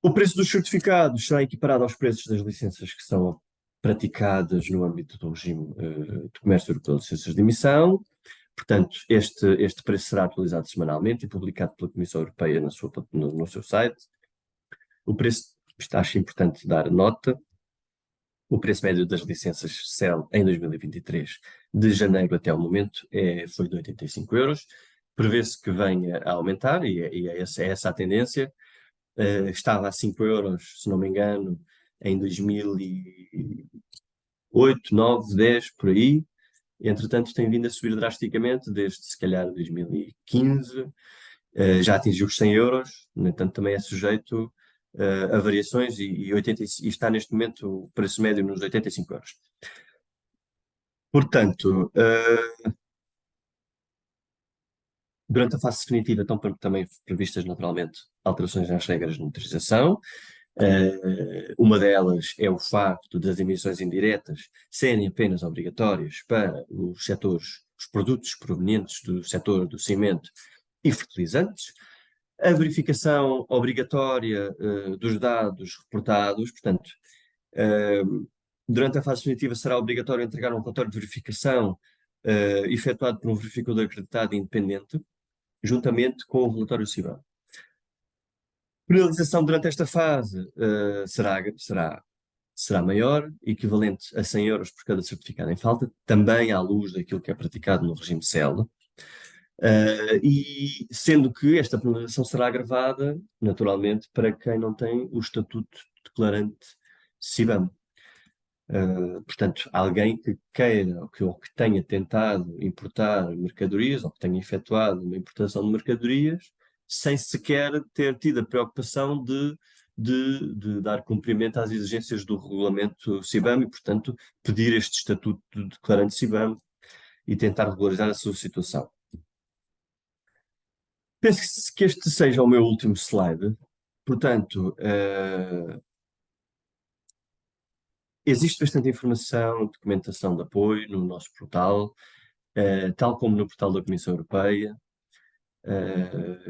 O preço dos certificados será equiparado aos preços das licenças que são praticadas no âmbito do regime de comércio europeu de licenças de emissão. Portanto, este preço será atualizado semanalmente e publicado pela Comissão Europeia no seu site. O preço, acho importante dar nota, o preço médio das licenças CEL em 2023, de janeiro até o momento, foi de 85 euros. Prevê-se que venha a aumentar, e é essa a tendência. Estava a 5 euros, se não me engano, em 2008, 9, 10, por aí. Entretanto, tem vindo a subir drasticamente desde, se calhar, 2015. Já atingiu os 100 euros, no entanto, também é sujeito a variações e está neste momento o preço médio nos 85 euros. Portanto, durante a fase definitiva estão também previstas, naturalmente, alterações nas regras de motorização. Uma delas é o facto das emissões indiretas serem apenas obrigatórias para os produtos provenientes do setor do cimento e fertilizantes. A verificação obrigatória dos dados reportados, portanto, durante a fase definitiva será obrigatório entregar um relatório de verificação efetuado por um verificador acreditado e independente, juntamente com o relatório CBAM. A penalização durante esta fase será maior, equivalente a 100 euros por cada certificado em falta, também à luz daquilo que é praticado no regime CEL. E sendo que esta penalização será agravada, naturalmente, para quem não tem o estatuto de declarante CBAM. Portanto, alguém que queira ou que tenha tentado importar mercadorias ou que tenha efetuado uma importação de mercadorias sem sequer ter tido a preocupação de dar cumprimento às exigências do regulamento CBAM e, portanto, pedir este estatuto de declarante CBAM e tentar regularizar a sua situação. Penso que este seja o meu último slide. Portanto, existe bastante informação, documentação de apoio no nosso portal, tal como no portal da Comissão Europeia.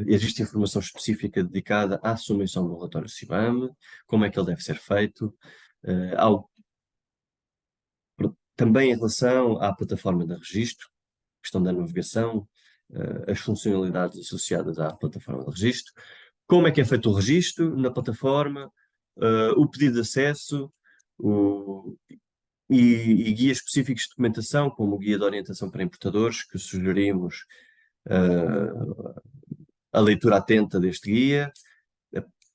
Existe informação específica dedicada à submissão do relatório CBAM, como é que ele deve ser feito, também em relação à plataforma de registro, questão da navegação, as funcionalidades associadas à plataforma de registro, como é que é feito o registro na plataforma, o pedido de acesso, e guias específicos de documentação, como o guia de orientação para importadores, que sugerimos a leitura atenta deste guia.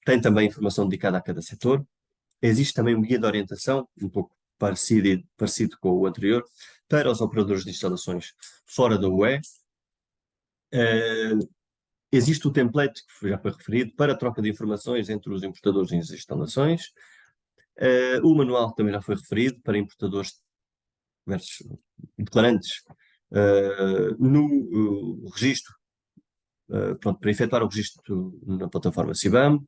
Tem também informação dedicada a cada setor. Existe também um guia de orientação, um pouco parecido com o anterior, para os operadores de instalações fora da UE. Existe o template, que já foi referido, para a troca de informações entre os importadores e as instalações. O manual, que também já foi referido, para importadores versus declarantes no registro, para efetuar o registro na plataforma CBAM.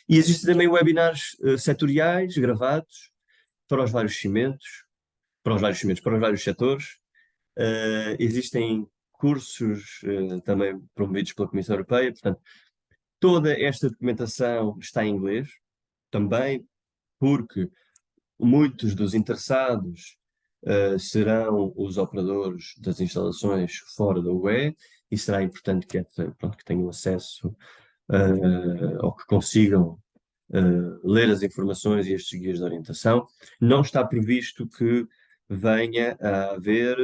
E existem também webinars setoriais gravados para os vários cimentos, para os vários setores. Existem cursos também promovidos pela Comissão Europeia. Portanto, toda esta documentação está em inglês, também porque muitos dos interessados serão os operadores das instalações fora da UE, e será importante que, que tenham acesso ou que consigam ler as informações e estes guias de orientação. Não está previsto que venha a haver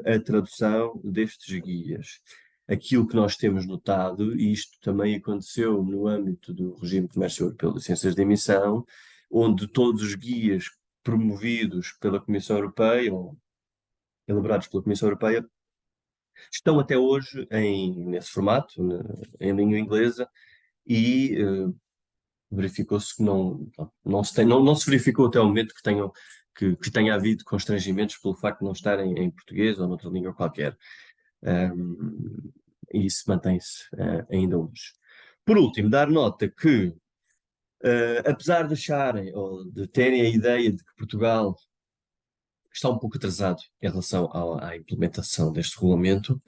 a tradução destes guias. Aquilo que nós temos notado, e isto também aconteceu no âmbito do Regime de Comércio Europeu de Licenças de Emissão, onde todos os guias promovidos pela Comissão Europeia, ou elaborados pela Comissão Europeia, estão até hoje nesse formato, em língua inglesa, e verificou-se que não se verificou até o momento que tenha havido constrangimentos pelo facto de não estarem em português ou noutra língua qualquer. E isso mantém-se ainda hoje. Por último, dar nota que, apesar de acharem ou de terem a ideia de que Portugal está um pouco atrasado em relação à implementação deste regulamento,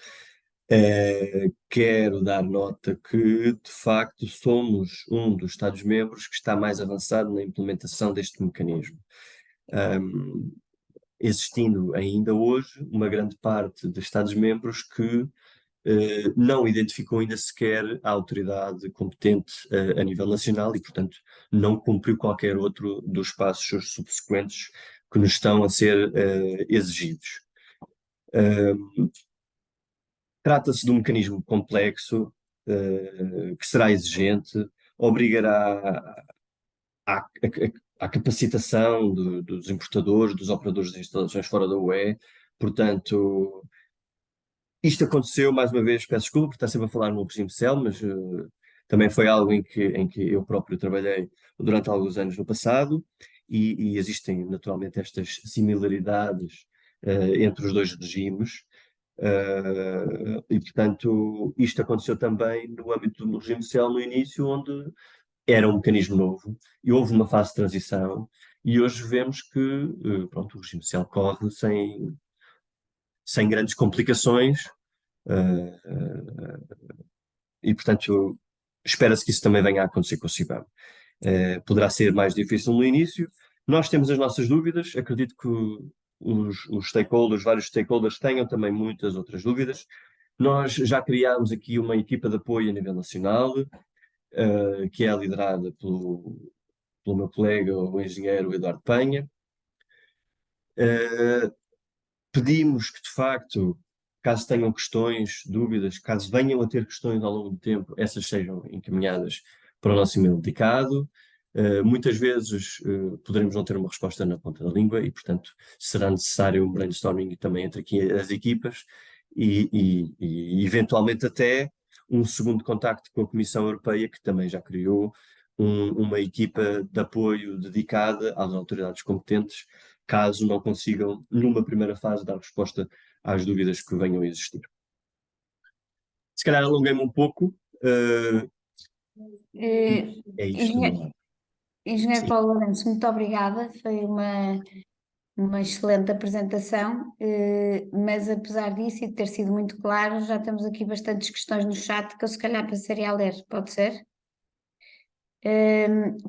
quero dar nota que, de facto, somos um dos Estados-membros que está mais avançado na implementação deste mecanismo. Existindo ainda hoje uma grande parte de Estados-membros que não identificou ainda sequer a autoridade competente a nível nacional e, portanto, não cumpriu qualquer outro dos passos subsequentes que nos estão a ser exigidos. Trata-se de um mecanismo complexo, que será exigente, obrigará à capacitação dos importadores, dos operadores de instalações fora da UE. Portanto, isto aconteceu, mais uma vez, peço desculpa por estar sempre a falar no regime CEL, mas também foi algo em que eu próprio trabalhei durante alguns anos no passado, e existem naturalmente estas similaridades entre os dois regimes. E, portanto, isto aconteceu também no âmbito do regime social no início, onde era um mecanismo novo e houve uma fase de transição, e hoje vemos que pronto, o regime social corre sem grandes complicações, e, portanto, espera-se que isso também venha a acontecer com o CIBAM. Poderá ser mais difícil no início. Nós temos as nossas dúvidas, acredito que os stakeholders, vários stakeholders, tenham também muitas outras dúvidas. Nós já criámos aqui uma equipa de apoio a nível nacional, que é liderada pelo meu colega, o engenheiro Eduardo Penha. Pedimos que, de facto, caso tenham questões, dúvidas, caso venham a ter questões ao longo do tempo, essas sejam encaminhadas para o nosso e-mail dedicado. Muitas vezes poderemos não ter uma resposta na ponta da língua e, portanto, será necessário um brainstorming também entre aqui as equipas e eventualmente até um segundo contacto com a Comissão Europeia, que também já criou uma equipa de apoio dedicada às autoridades competentes, caso não consigam, numa primeira fase, dar resposta às dúvidas que venham a existir. Se calhar alonguei-me um pouco. É isto. Engenheiro Sim. Paulo Lourenço, muito obrigada, foi uma excelente apresentação, mas apesar disso e de ter sido muito claro, já temos aqui bastantes questões no chat que eu se calhar passaria a ler, pode ser?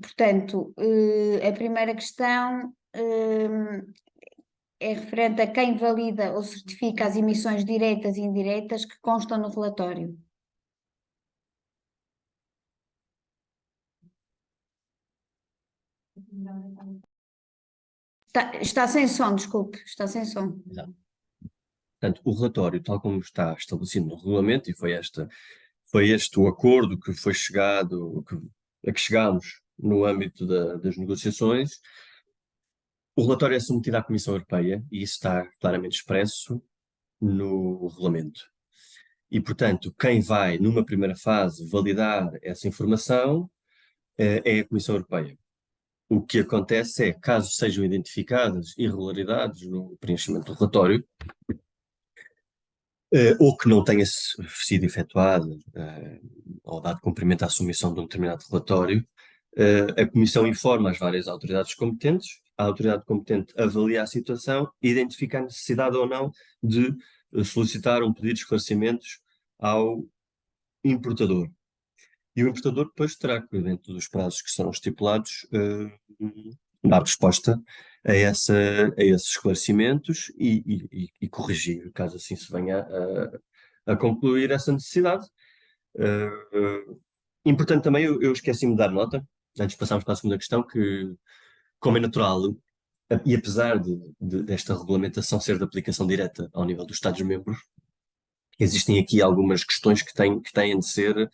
Portanto, a primeira questão é referente a quem valida ou certifica as emissões diretas e indiretas que constam no relatório. Está sem som, desculpe, está sem som. Exato. Portanto, o relatório, tal como está estabelecido no regulamento, e foi este o acordo que foi chegado, a que chegámos no âmbito das negociações. O relatório é submetido à Comissão Europeia e isso está claramente expresso no regulamento. E, portanto, quem vai, numa primeira fase, validar essa informação é a Comissão Europeia. O que acontece é, caso sejam identificadas irregularidades no preenchimento do relatório, ou que não tenha sido efetuado ou dado cumprimento à submissão de um determinado relatório, a Comissão informa as várias autoridades competentes, a autoridade competente avalia a situação e identifica a necessidade ou não de solicitar um pedido de esclarecimentos ao importador. E o importador depois terá que, dentro dos prazos que são estipulados, dar resposta a esses esclarecimentos e corrigir, caso assim se venha a concluir essa necessidade. Importante também, eu esqueci-me de dar nota, antes de passarmos para a segunda questão, que, como é natural, e apesar desta regulamentação ser de aplicação direta ao nível dos Estados-membros, existem aqui algumas questões que têm de ser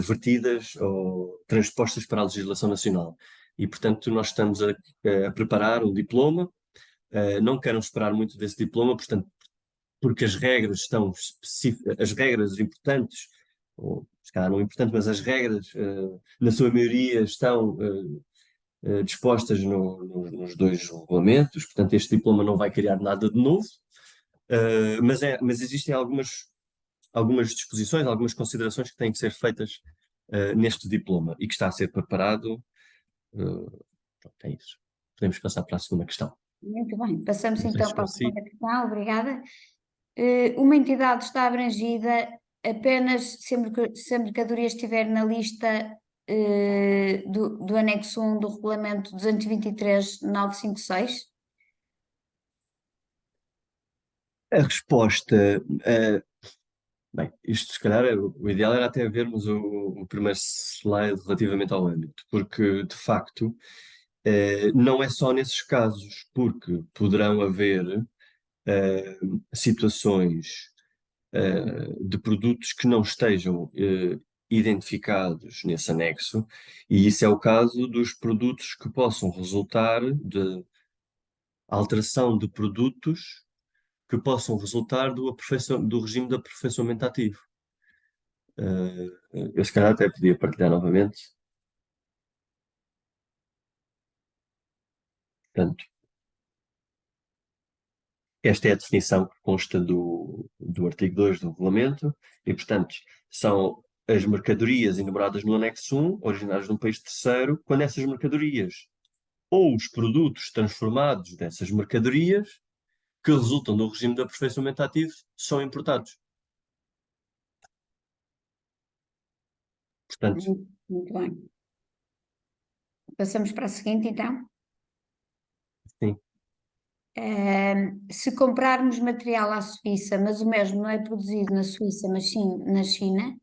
vertidas ou transpostas para a legislação nacional. E, portanto, nós estamos a preparar um diploma, não quero esperar muito desse diploma, portanto, porque as regras estão específicas, as regras importantes, ou se calhar não importantes, mas as regras, na sua maioria, estão dispostas nos dois regulamentos, portanto, este diploma não vai criar nada de novo, mas existem algumas disposições, algumas considerações que têm que ser feitas neste diploma e que está a ser preparado. Pronto, é isso. Podemos passar para a segunda questão. Muito bem, passamos Não sei então se para a esclareci. segunda questão, obrigada. Uma entidade está abrangida apenas se a mercadoria estiver na lista do anexo 1 do regulamento 223.956? A resposta, bem, isto se calhar o ideal era até vermos o primeiro slide relativamente ao âmbito, porque de facto não é só nesses casos, porque poderão haver situações de produtos que não estejam identificados nesse anexo, e isso é o caso dos produtos que possam resultar de alteração de produtos que possam resultar do regime de aperfeiçoamento ativo. Eu se calhar até podia partilhar novamente. Portanto, esta é a definição que consta do artigo 2 do regulamento e, portanto, são as mercadorias enumeradas no anexo 1, originárias de um país terceiro, quando essas mercadorias ou os produtos transformados dessas mercadorias que resultam do regime de aperfeiçoamento ativo são importados. Portanto, Muito bem. Passamos para a seguinte, então. sim. Se comprarmos material à Suíça, mas o mesmo não é produzido na Suíça, mas sim na China,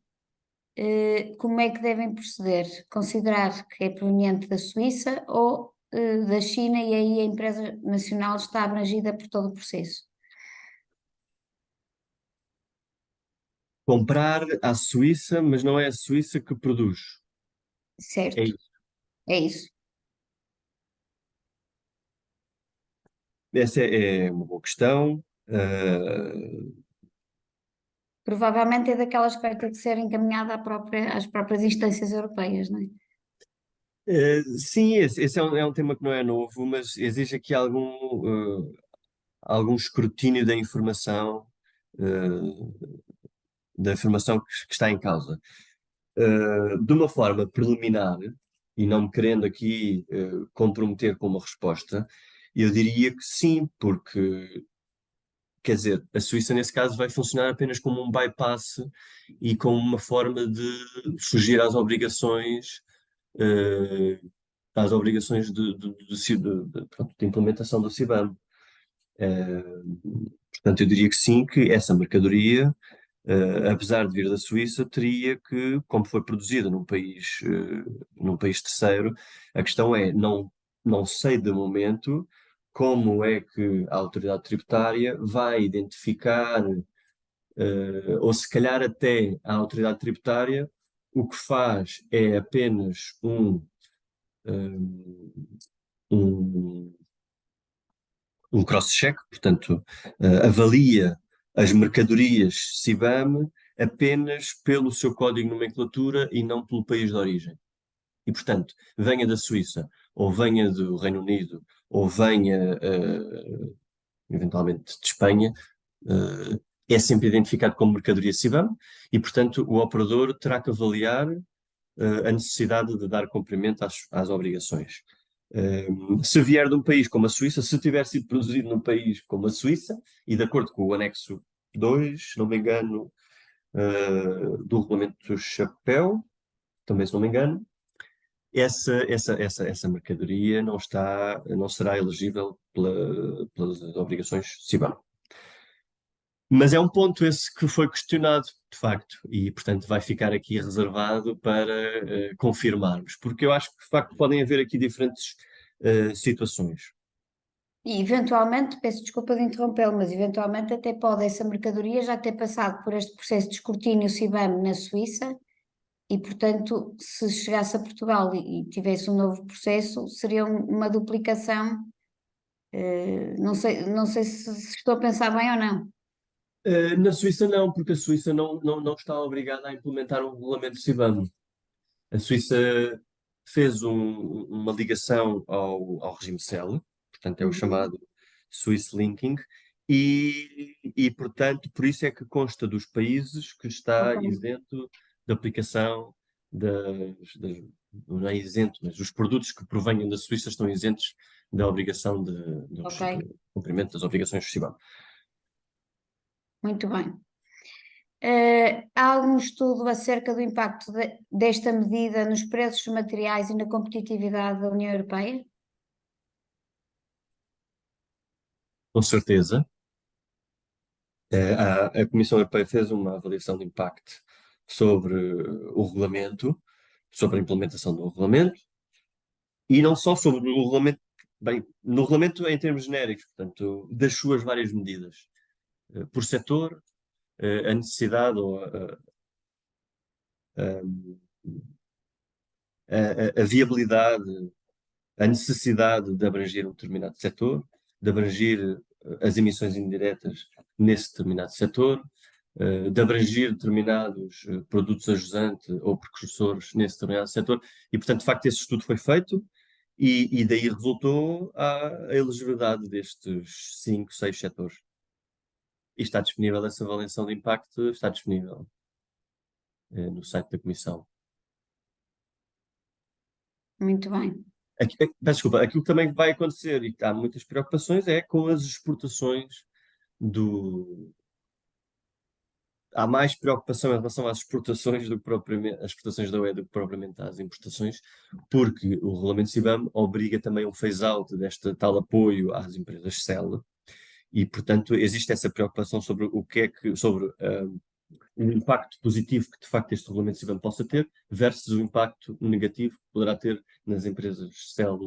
como é que devem proceder? Considerar que é proveniente da Suíça ou da China e aí a empresa nacional está abrangida por todo o processo? Comprar à Suíça, mas não é a Suíça que produz. É Certo, isso. é isso. Essa é uma boa questão. Provavelmente é daquelas que vai ter que ser encaminhada às próprias instâncias europeias, não é? Sim, esse é um tema que não é novo, mas exige aqui algum escrutínio da informação que está em causa. De uma forma preliminar, e não me querendo aqui comprometer com uma resposta, eu diria que sim, porque, quer dizer, a Suíça nesse caso vai funcionar apenas como um bypass e como uma forma de fugir às obrigações pronto, de implementação do CBAM. Portanto, eu diria que sim, que essa mercadoria, apesar de vir da Suíça, teria que, como foi produzida num país terceiro, a questão é, não sei de momento como é que a autoridade tributária vai identificar, ou se calhar até a autoridade tributária o que faz é apenas um, um cross-check, portanto, avalia as mercadorias CBAM apenas pelo seu código de nomenclatura e não pelo país de origem. E, portanto, venha da Suíça, ou venha do Reino Unido, ou venha, eventualmente, de Espanha, é sempre identificado como mercadoria CBAM e, portanto, o operador terá que avaliar a necessidade de dar cumprimento às obrigações. Se vier de um país como a Suíça, se tiver sido produzido num país como a Suíça, e de acordo com o anexo 2, se não me engano, do regulamento do chapéu, também se não me engano, essa mercadoria não será elegível pelas obrigações CBAM. Mas é um ponto esse que foi questionado, de facto, e, portanto, vai ficar aqui reservado para confirmarmos, porque eu acho que, de facto, podem haver aqui diferentes situações. E eventualmente, peço desculpa de interrompê-lo, mas eventualmente até pode essa mercadoria já ter passado por este processo de escrutínio CBAM na Suíça e, portanto, se chegasse a Portugal e tivesse um novo processo, seria uma duplicação. Não sei se estou a pensar bem ou não. Na Suíça não, porque a Suíça não está obrigada a implementar um regulamento CBAM. A Suíça fez uma ligação ao regime CEL, portanto é o chamado Swiss Linking, portanto, por isso é que consta dos países que está Ok. isento da aplicação não é isento, mas os produtos que provenham da Suíça estão isentos da obrigação de Ok, cumprimento das obrigações de CBAM. muito bem. Há algum estudo acerca do impacto desta medida nos preços dos materiais e na competitividade da União Europeia? Com certeza. A Comissão Europeia fez uma avaliação de impacto sobre o regulamento, sobre a implementação do regulamento, e não só sobre o regulamento, bem, no regulamento em termos genéricos, portanto, das suas várias medidas, por setor, a necessidade ou a viabilidade, a necessidade de abranger um determinado setor, de abranger as emissões indiretas nesse determinado setor, de abranger determinados produtos ajudantes ou precursores nesse determinado setor. E, portanto, de facto, esse estudo foi feito e daí resultou a elegibilidade destes 5, 6 setores. E está disponível essa avaliação de impacto, está disponível no site da Comissão. Muito bem. Peço desculpa, aquilo que também vai acontecer e que há muitas preocupações é com as exportações do. Há mais preocupação em relação às exportações do que propriamente às exportações da UE do que propriamente às importações, porque o regulamento CBAM obriga também um phase-out deste tal apoio às empresas CEL e, portanto, existe essa preocupação sobre o que é que sobre o impacto positivo que de facto este regulamento CBAM possa ter versus o impacto negativo que poderá ter nas empresas CEL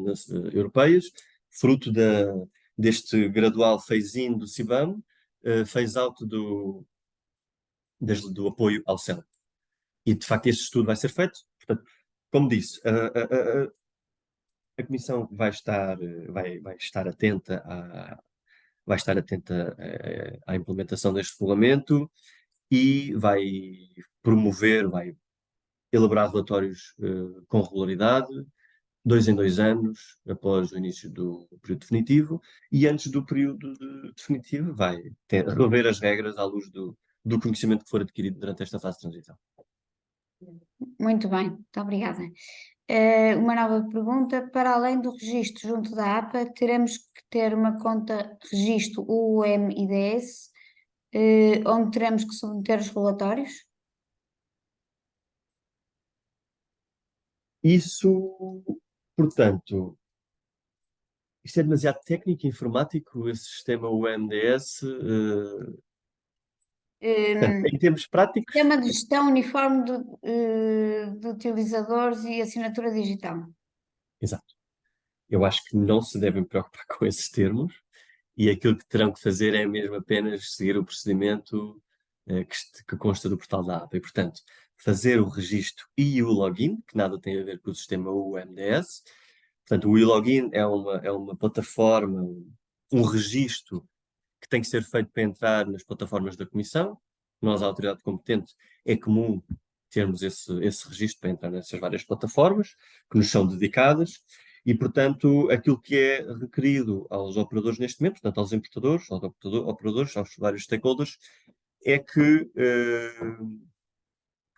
europeias, fruto deste gradual phase-in do CBAM, phase-out do apoio ao CEL. E de facto este estudo vai ser feito. Portanto, como disse, a Comissão vai estar atenta à implementação deste regulamento e vai promover, vai elaborar relatórios com regularidade, 2 em 2 anos, após o início do período definitivo, e antes do período definitivo vai rever as regras à luz do conhecimento que for adquirido durante esta fase de transição. Muito bem, muito obrigada. Uma nova pergunta: para além do registro junto da APA, teremos que ter uma conta registro UMIDS, onde teremos que submeter os relatórios? Isso, portanto, isto é demasiado técnico e informático, esse sistema UMDS. Portanto, em termos práticos, Sistema de gestão uniforme de utilizadores e assinatura digital. exato. Eu acho que não se devem preocupar com esses termos e aquilo que terão que fazer é mesmo apenas seguir o procedimento que consta do portal da APA. E, portanto, fazer o registro e o login, que nada tem a ver com o sistema UMDS. Portanto, o e-login é uma plataforma, um registro que tem que ser feito para entrar nas plataformas da Comissão. Nós, a autoridade competente, é comum termos esse registro para entrar nessas várias plataformas que nos são dedicadas e, portanto, aquilo que é requerido aos operadores neste momento, portanto, aos importadores, aos operadores, aos vários stakeholders, é que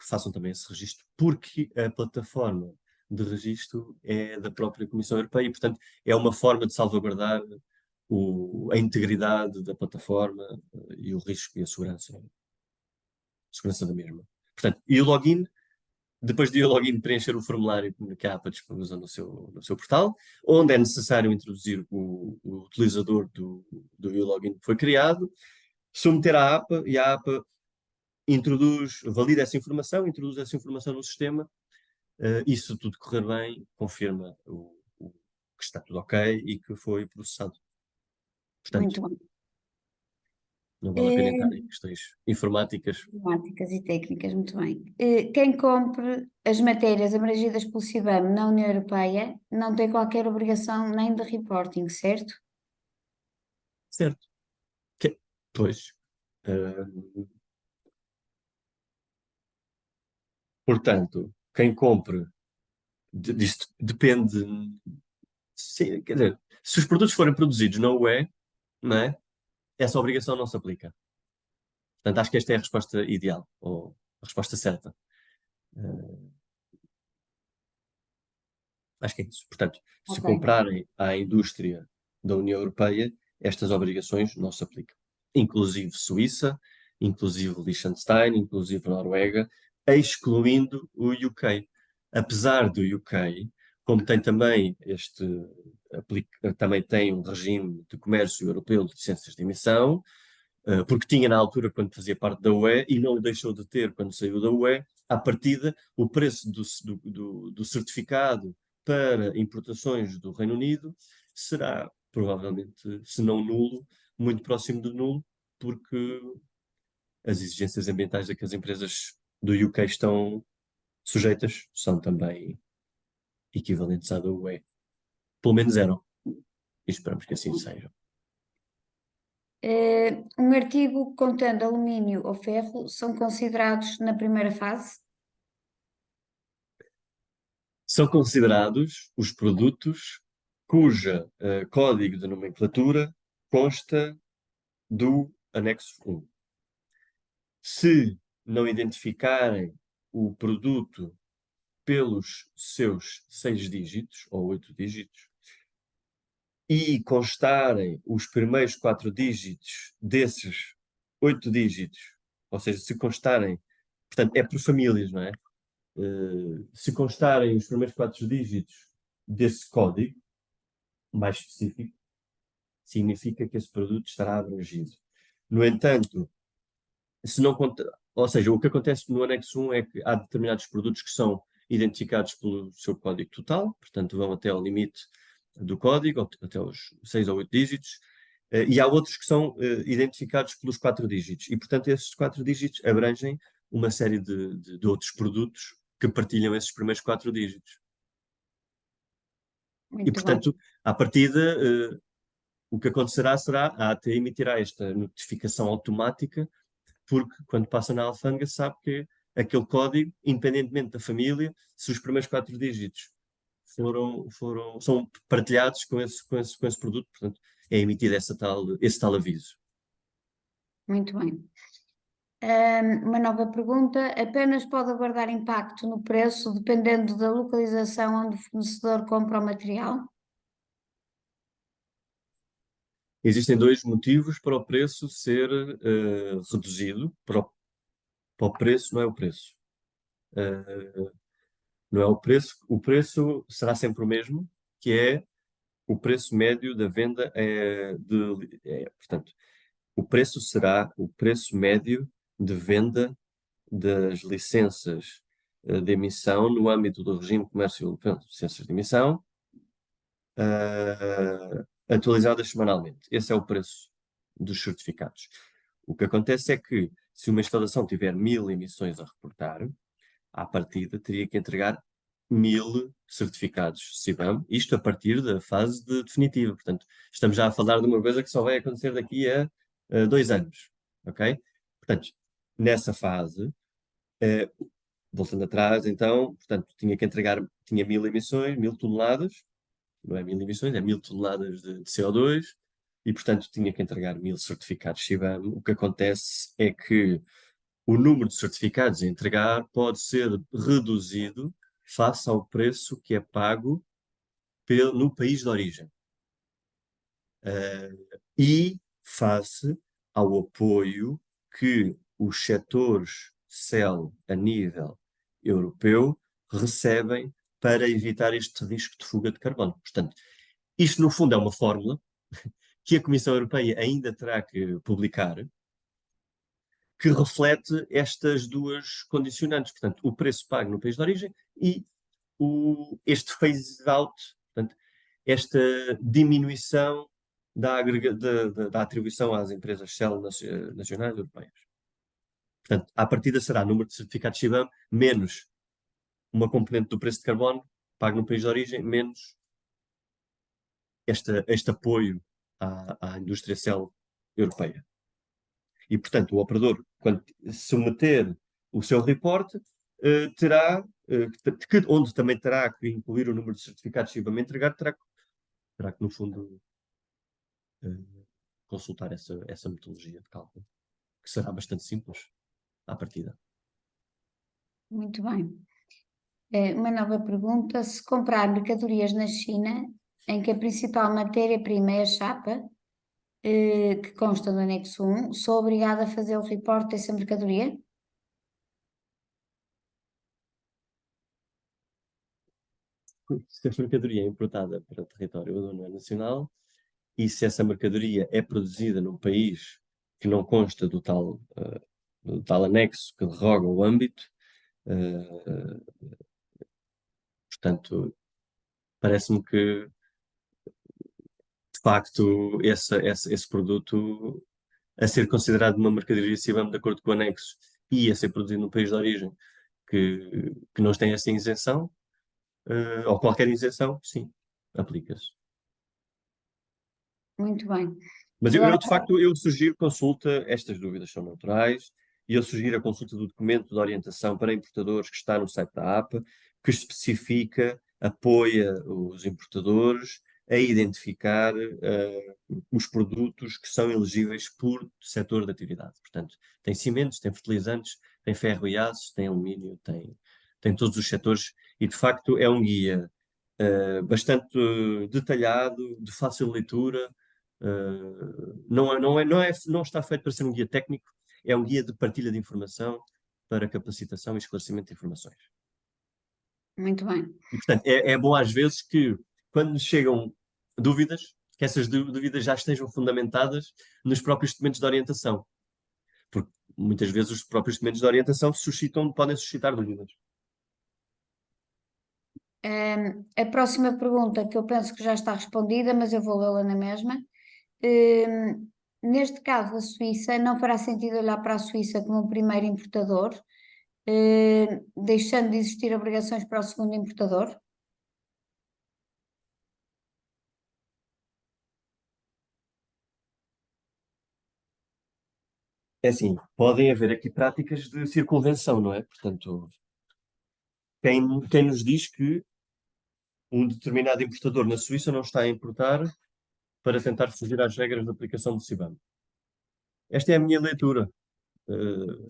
façam também esse registro, porque a plataforma de registro é da própria Comissão Europeia e, portanto, é uma forma de salvaguardar a integridade da plataforma e o risco e a segurança da mesma. Portanto, e o login depois de o login, preencher o formulário que a APA disponibiliza no seu portal, onde é necessário introduzir o utilizador do login que foi criado, submeter à APA e a APA valida essa informação, introduz essa informação no sistema, e se tudo correr bem, confirma que está tudo ok e que foi processado. Portanto, Muito bem. não vale a pena entrar Eh, em questões informáticas. Informáticas e técnicas, muito bem. Quem compre as matérias abrangidas pelo CBAM na União Europeia não tem qualquer obrigação nem de reporting, certo? Certo. Pois. eh, Portanto, quem compre, disto depende. Sim, quer dizer, se os produtos forem produzidos na UE, não é? Essa obrigação não se aplica. Portanto, acho que esta é a resposta ideal, ou a resposta certa. Eh, Acho que é isso. Portanto, se Ok. comprarem à indústria da União Europeia, estas obrigações não se aplicam. Inclusive Suíça, inclusive Liechtenstein, inclusive Noruega, excluindo o UK. Apesar do UK, como tem também também tem um regime de comércio europeu de licenças de emissão, porque tinha na altura quando fazia parte da UE e não o deixou de ter quando saiu da UE, à partida, o preço do certificado para importações do Reino Unido será provavelmente, se não nulo, muito próximo de nulo, porque as exigências ambientais a que as empresas do UK estão sujeitas são também equivalentes à da UE. Pelo menos eram. E esperamos que assim seja. Um artigo contendo alumínio ou ferro são considerados na primeira fase? São considerados os produtos cuja código de nomenclatura consta do anexo 1. Se não identificarem o produto pelos seus 6 dígitos ou 8 dígitos e constarem os primeiros 4 dígitos desses 8 dígitos, ou seja, se constarem, portanto, é por famílias, não é? Se constarem os primeiros 4 dígitos desse código, mais específico, significa que esse produto estará abrangido. No entanto, se não ou seja, o que acontece no anexo 1 é que há determinados produtos que são identificados pelo seu código total, portanto vão até ao limite do código, até os 6 ou 8 dígitos, e há outros que são identificados pelos 4 dígitos, e portanto esses 4 dígitos abrangem uma série de outros produtos que partilham esses primeiros 4 dígitos. E Muito bem. portanto, à partida, o que acontecerá será a AT emitirá esta notificação automática, porque quando passa na alfândega sabe que aquele código, independentemente da família, se os primeiros 4 dígitos são partilhados com esse produto, portanto, é emitido esse tal aviso. Muito bem. Uma nova pergunta. Apenas pode aguardar impacto no preço dependendo da localização onde o fornecedor compra o material? Existem 2 motivos para o preço ser reduzido. Para o preço, não é o preço. Não é o preço será sempre o mesmo, que é o preço médio da venda. Portanto, o preço será o preço médio de venda das licenças de emissão no âmbito do regime de comércio europeu de licenças de emissão, atualizadas semanalmente. Esse é o preço dos certificados. O que acontece é que, se uma instalação tiver 1000 emissões a reportar, à partida teria que entregar 1000 certificados CBAM, isto a partir da fase definitiva. Portanto, estamos já a falar de uma coisa que só vai acontecer daqui a 2 anos, ok? Portanto, nessa fase, voltando atrás, então, portanto, tinha 1000 emissões, 1000 toneladas, não é 1000 emissões, é 1000 toneladas de CO2, e, portanto, tinha que entregar 1000 certificados CBAM. O que acontece é que o número de certificados a entregar pode ser reduzido face ao preço que é pago no país de origem. E face ao apoio que os setores CEL a nível europeu recebem para evitar este risco de fuga de carbono. Portanto, isto no fundo é uma fórmula que a Comissão Europeia ainda terá que publicar, que reflete estas duas condicionantes, portanto, o preço pago no país de origem e este phase-out, portanto, esta diminuição da atribuição às empresas Shell nacionais europeias. Portanto, à partida será número de certificados CBAM menos uma componente do preço de carbono pago no país de origem, menos este apoio à indústria Shell europeia. E, portanto, o operador, quando submeter o seu reporte, terá, onde também terá que incluir o número de certificados CBAM entregar, terá que, no fundo, consultar essa metodologia de cálculo, que será bastante simples à partida. Muito bem. Uma nova pergunta: se comprar mercadorias na China, em que a principal matéria-prima é a chapa, que consta no anexo 1, sou obrigada a fazer o reporte dessa mercadoria? Se a mercadoria é importada para o território aduaneiro nacional e se essa mercadoria é produzida num país que não consta do tal anexo que derroga o âmbito, portanto, parece-me que, de facto, esse produto a ser considerado uma mercadoria CBAM de acordo com o anexo e a ser produzido no país de origem que não tem essa isenção, ou qualquer isenção, sim, aplica-se. Muito bem. Mas Agora, de facto, eu sugiro consulta, estas dúvidas são naturais, e eu sugiro a consulta do documento de orientação para importadores que está no site da APA, que especifica, apoia os importadores a identificar os produtos que são elegíveis por setor de atividade. Portanto, tem cimentos, tem fertilizantes, tem ferro e aço, tem alumínio, tem todos os setores, e de facto é um guia bastante detalhado, de fácil leitura. Não está feito para ser um guia técnico, é um guia de partilha de informação para capacitação e esclarecimento de informações. muito bem. E, portanto, é bom às vezes que, quando chegam dúvidas, que essas dúvidas já estejam fundamentadas nos próprios documentos de orientação. Porque muitas vezes os próprios documentos de orientação podem suscitar dúvidas. A próxima pergunta, que eu penso que já está respondida, mas eu vou lê-la na mesma. Neste caso, a Suíça, não fará sentido olhar para a Suíça como o primeiro importador, deixando de existir obrigações para o segundo importador? É assim, podem haver aqui práticas de circunvenção, não é? Portanto, quem nos diz que um determinado importador na Suíça não está a importar para tentar fugir às regras de aplicação do CBAM? Esta é a minha leitura,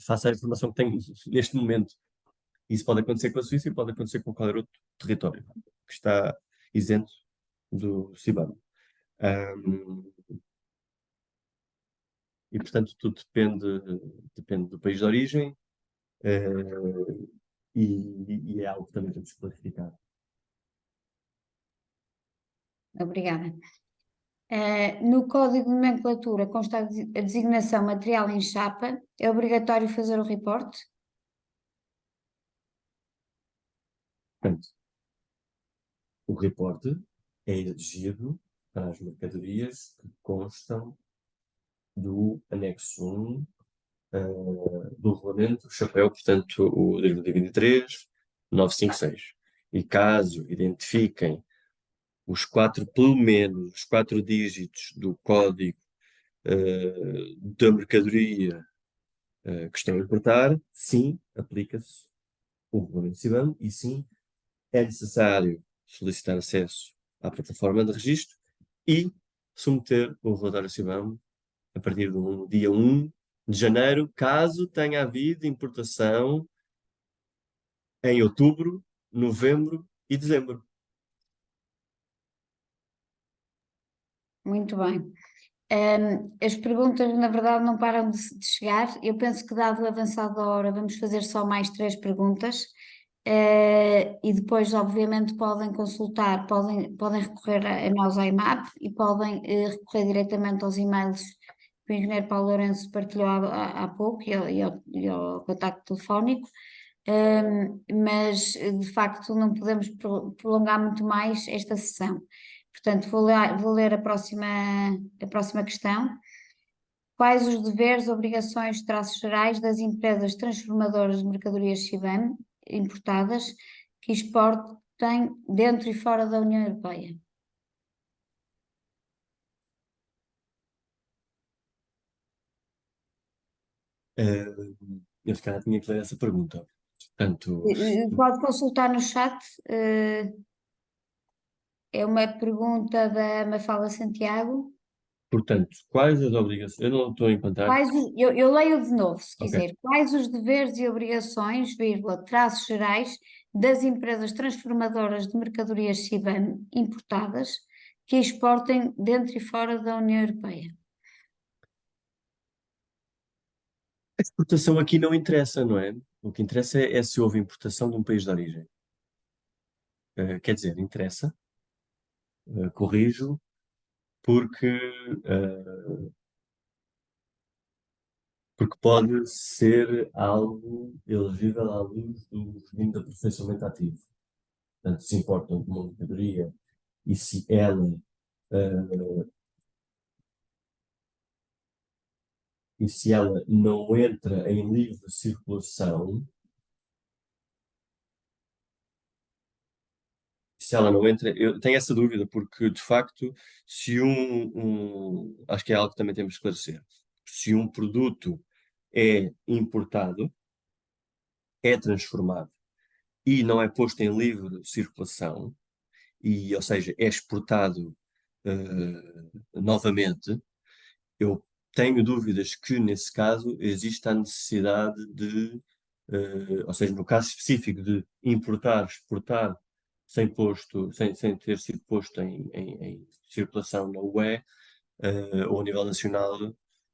face à informação que tenho neste momento. Isso pode acontecer com a Suíça e pode acontecer com qualquer outro território que está isento do CBAM. E, portanto, tudo depende do país de origem e é algo que também temos que clarificar. Obrigada. No código de nomenclatura consta a designação material em chapa. É obrigatório fazer o reporte? Portanto, o reporte é exigido para as mercadorias que constam do anexo 1 do regulamento Chapéu, portanto, o 2023-956. E caso identifiquem pelo menos os 4 dígitos do código da mercadoria que estão a importar, sim, aplica-se o regulamento CBAM e sim, é necessário solicitar acesso à plataforma de registro e submeter o relatório CBAM a partir do dia 1 de janeiro, caso tenha havido importação em outubro, novembro e dezembro. Muito bem. As perguntas, na verdade, não param de chegar. Eu penso que, dado o avançado da hora, vamos fazer só mais 3 perguntas. E depois, obviamente, podem consultar, podem recorrer a nós, à IMAP, e podem recorrer diretamente aos e-mails que o engenheiro Paulo Lourenço partilhou há pouco e ao contacto telefónico. Mas de facto não podemos prolongar muito mais esta sessão. Portanto, vou ler a próxima questão. Quais os deveres, obrigações, traços gerais das empresas transformadoras de mercadorias CBAM importadas que exportem dentro e fora da União Europeia? Eu se calhar tinha que ler essa pergunta. Portanto, Pode consultar no chat. É uma pergunta da Mafalda Santiago. quais as obrigações? Eu não estou a encontrar. Eu leio de novo, se Ok. quiser. Quais os deveres e obrigações, vírgula, traços gerais das empresas transformadoras de mercadorias CBAM importadas que exportem dentro e fora da União Europeia? A exportação aqui não interessa, não é? O que interessa é se houve importação de um país de origem. Quer dizer, interessa, corrijo, porque, uh, porque pode ser algo elegível à luz do regime de aperfeiçoamento ativo. Portanto, se importam de uma mercadoria e se ela não entra em livre circulação, se ela não entra, eu tenho essa dúvida, porque de facto, se acho que é algo que também temos de esclarecer, se um produto é importado, é transformado e não é posto em livre circulação, ou seja, é exportado novamente, eu tenho dúvidas que, nesse caso, existe a necessidade de, ou seja, no caso específico de importar, exportar, sem ter sido posto em circulação na UE, ou a nível nacional,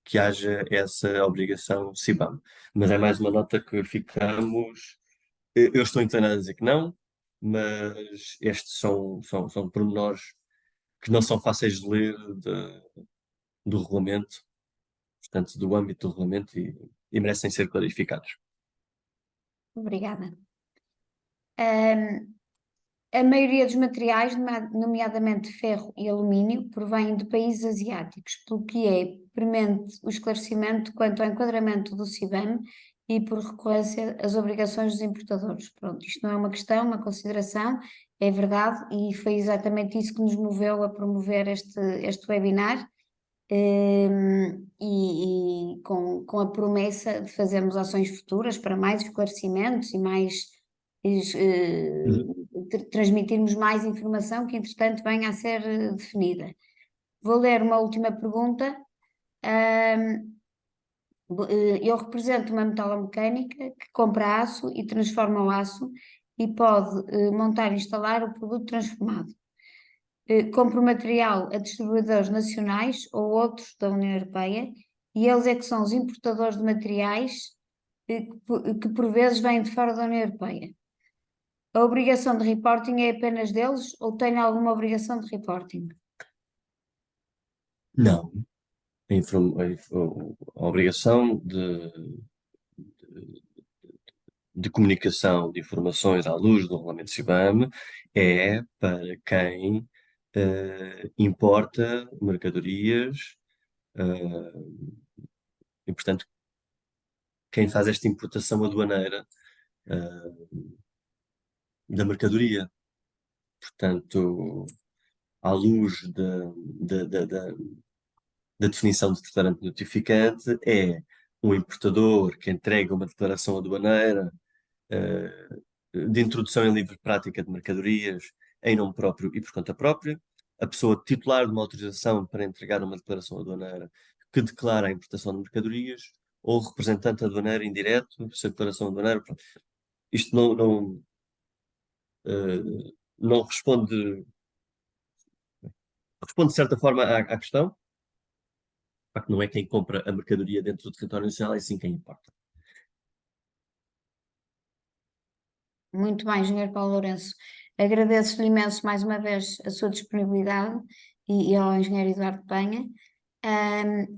que haja essa obrigação CBAM. Mas é mais uma nota que verificamos. Eu estou inclinado a dizer que não, mas estes são pormenores que não são fáceis de ler do regulamento, portanto, do âmbito do regulamento e merecem ser clarificados. Obrigada. A maioria dos materiais, nomeadamente ferro e alumínio, provém de países asiáticos, pelo que é premente o esclarecimento quanto ao enquadramento do CBAM e, por recorrência, as obrigações dos importadores. Pronto, isto não é uma questão, uma consideração, é verdade, e foi exatamente isso que nos moveu a promover este webinar. E com a promessa de fazermos ações futuras para mais esclarecimentos e mais transmitirmos mais informação que, entretanto, venha a ser definida. Vou ler uma última pergunta. Eu represento uma metalomecânica que compra aço e transforma o aço e pode montar e instalar o produto transformado. Compro material a distribuidores nacionais ou outros da União Europeia e eles é que são os importadores de materiais que por vezes vêm de fora da União Europeia. A obrigação de reporting é apenas deles ou tem alguma obrigação de reporting? Não. A obrigação de comunicação de informações à luz do regulamento CBAM é para quem importa mercadorias e, portanto, quem faz esta importação aduaneira da mercadoria. Portanto, à luz da definição de declarante notificante, é um importador que entrega uma declaração aduaneira de introdução em livre prática de mercadorias em nome próprio e por conta própria, a pessoa titular de uma autorização para entregar uma declaração aduaneira que declara a importação de mercadorias, ou o representante aduaneiro indireto, se a declaração aduaneira. Pronto. Isto não responde de certa forma à questão. De facto, não é quem compra a mercadoria dentro do território nacional, é sim quem importa. Muito bem, Engenheiro Paulo Lourenço. Agradeço-lhe imenso mais uma vez a sua disponibilidade e ao Engenheiro Eduardo Penha.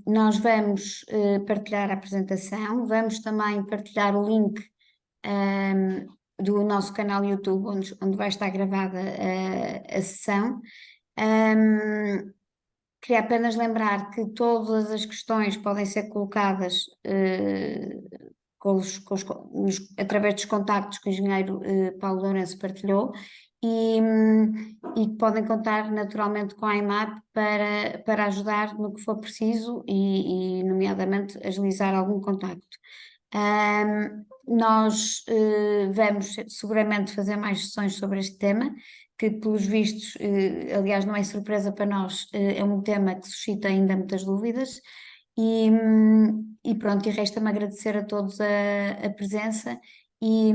Nós vamos partilhar a apresentação, vamos também partilhar o link do nosso canal YouTube, onde vai estar gravada a sessão. Queria apenas lembrar que todas as questões podem ser colocadas através dos contactos que o engenheiro Paulo Lourenço partilhou e que podem contar naturalmente com a IMAP para ajudar no que for preciso e nomeadamente agilizar algum contacto. Nós vamos seguramente fazer mais sessões sobre este tema, que pelos vistos, aliás não é surpresa para nós, é um tema que suscita ainda muitas dúvidas e pronto, e resta-me agradecer a todos a presença e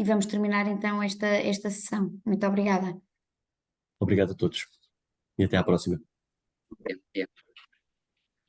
vamos terminar então esta sessão. Muito obrigada. Obrigado a todos e até à próxima. Obrigada.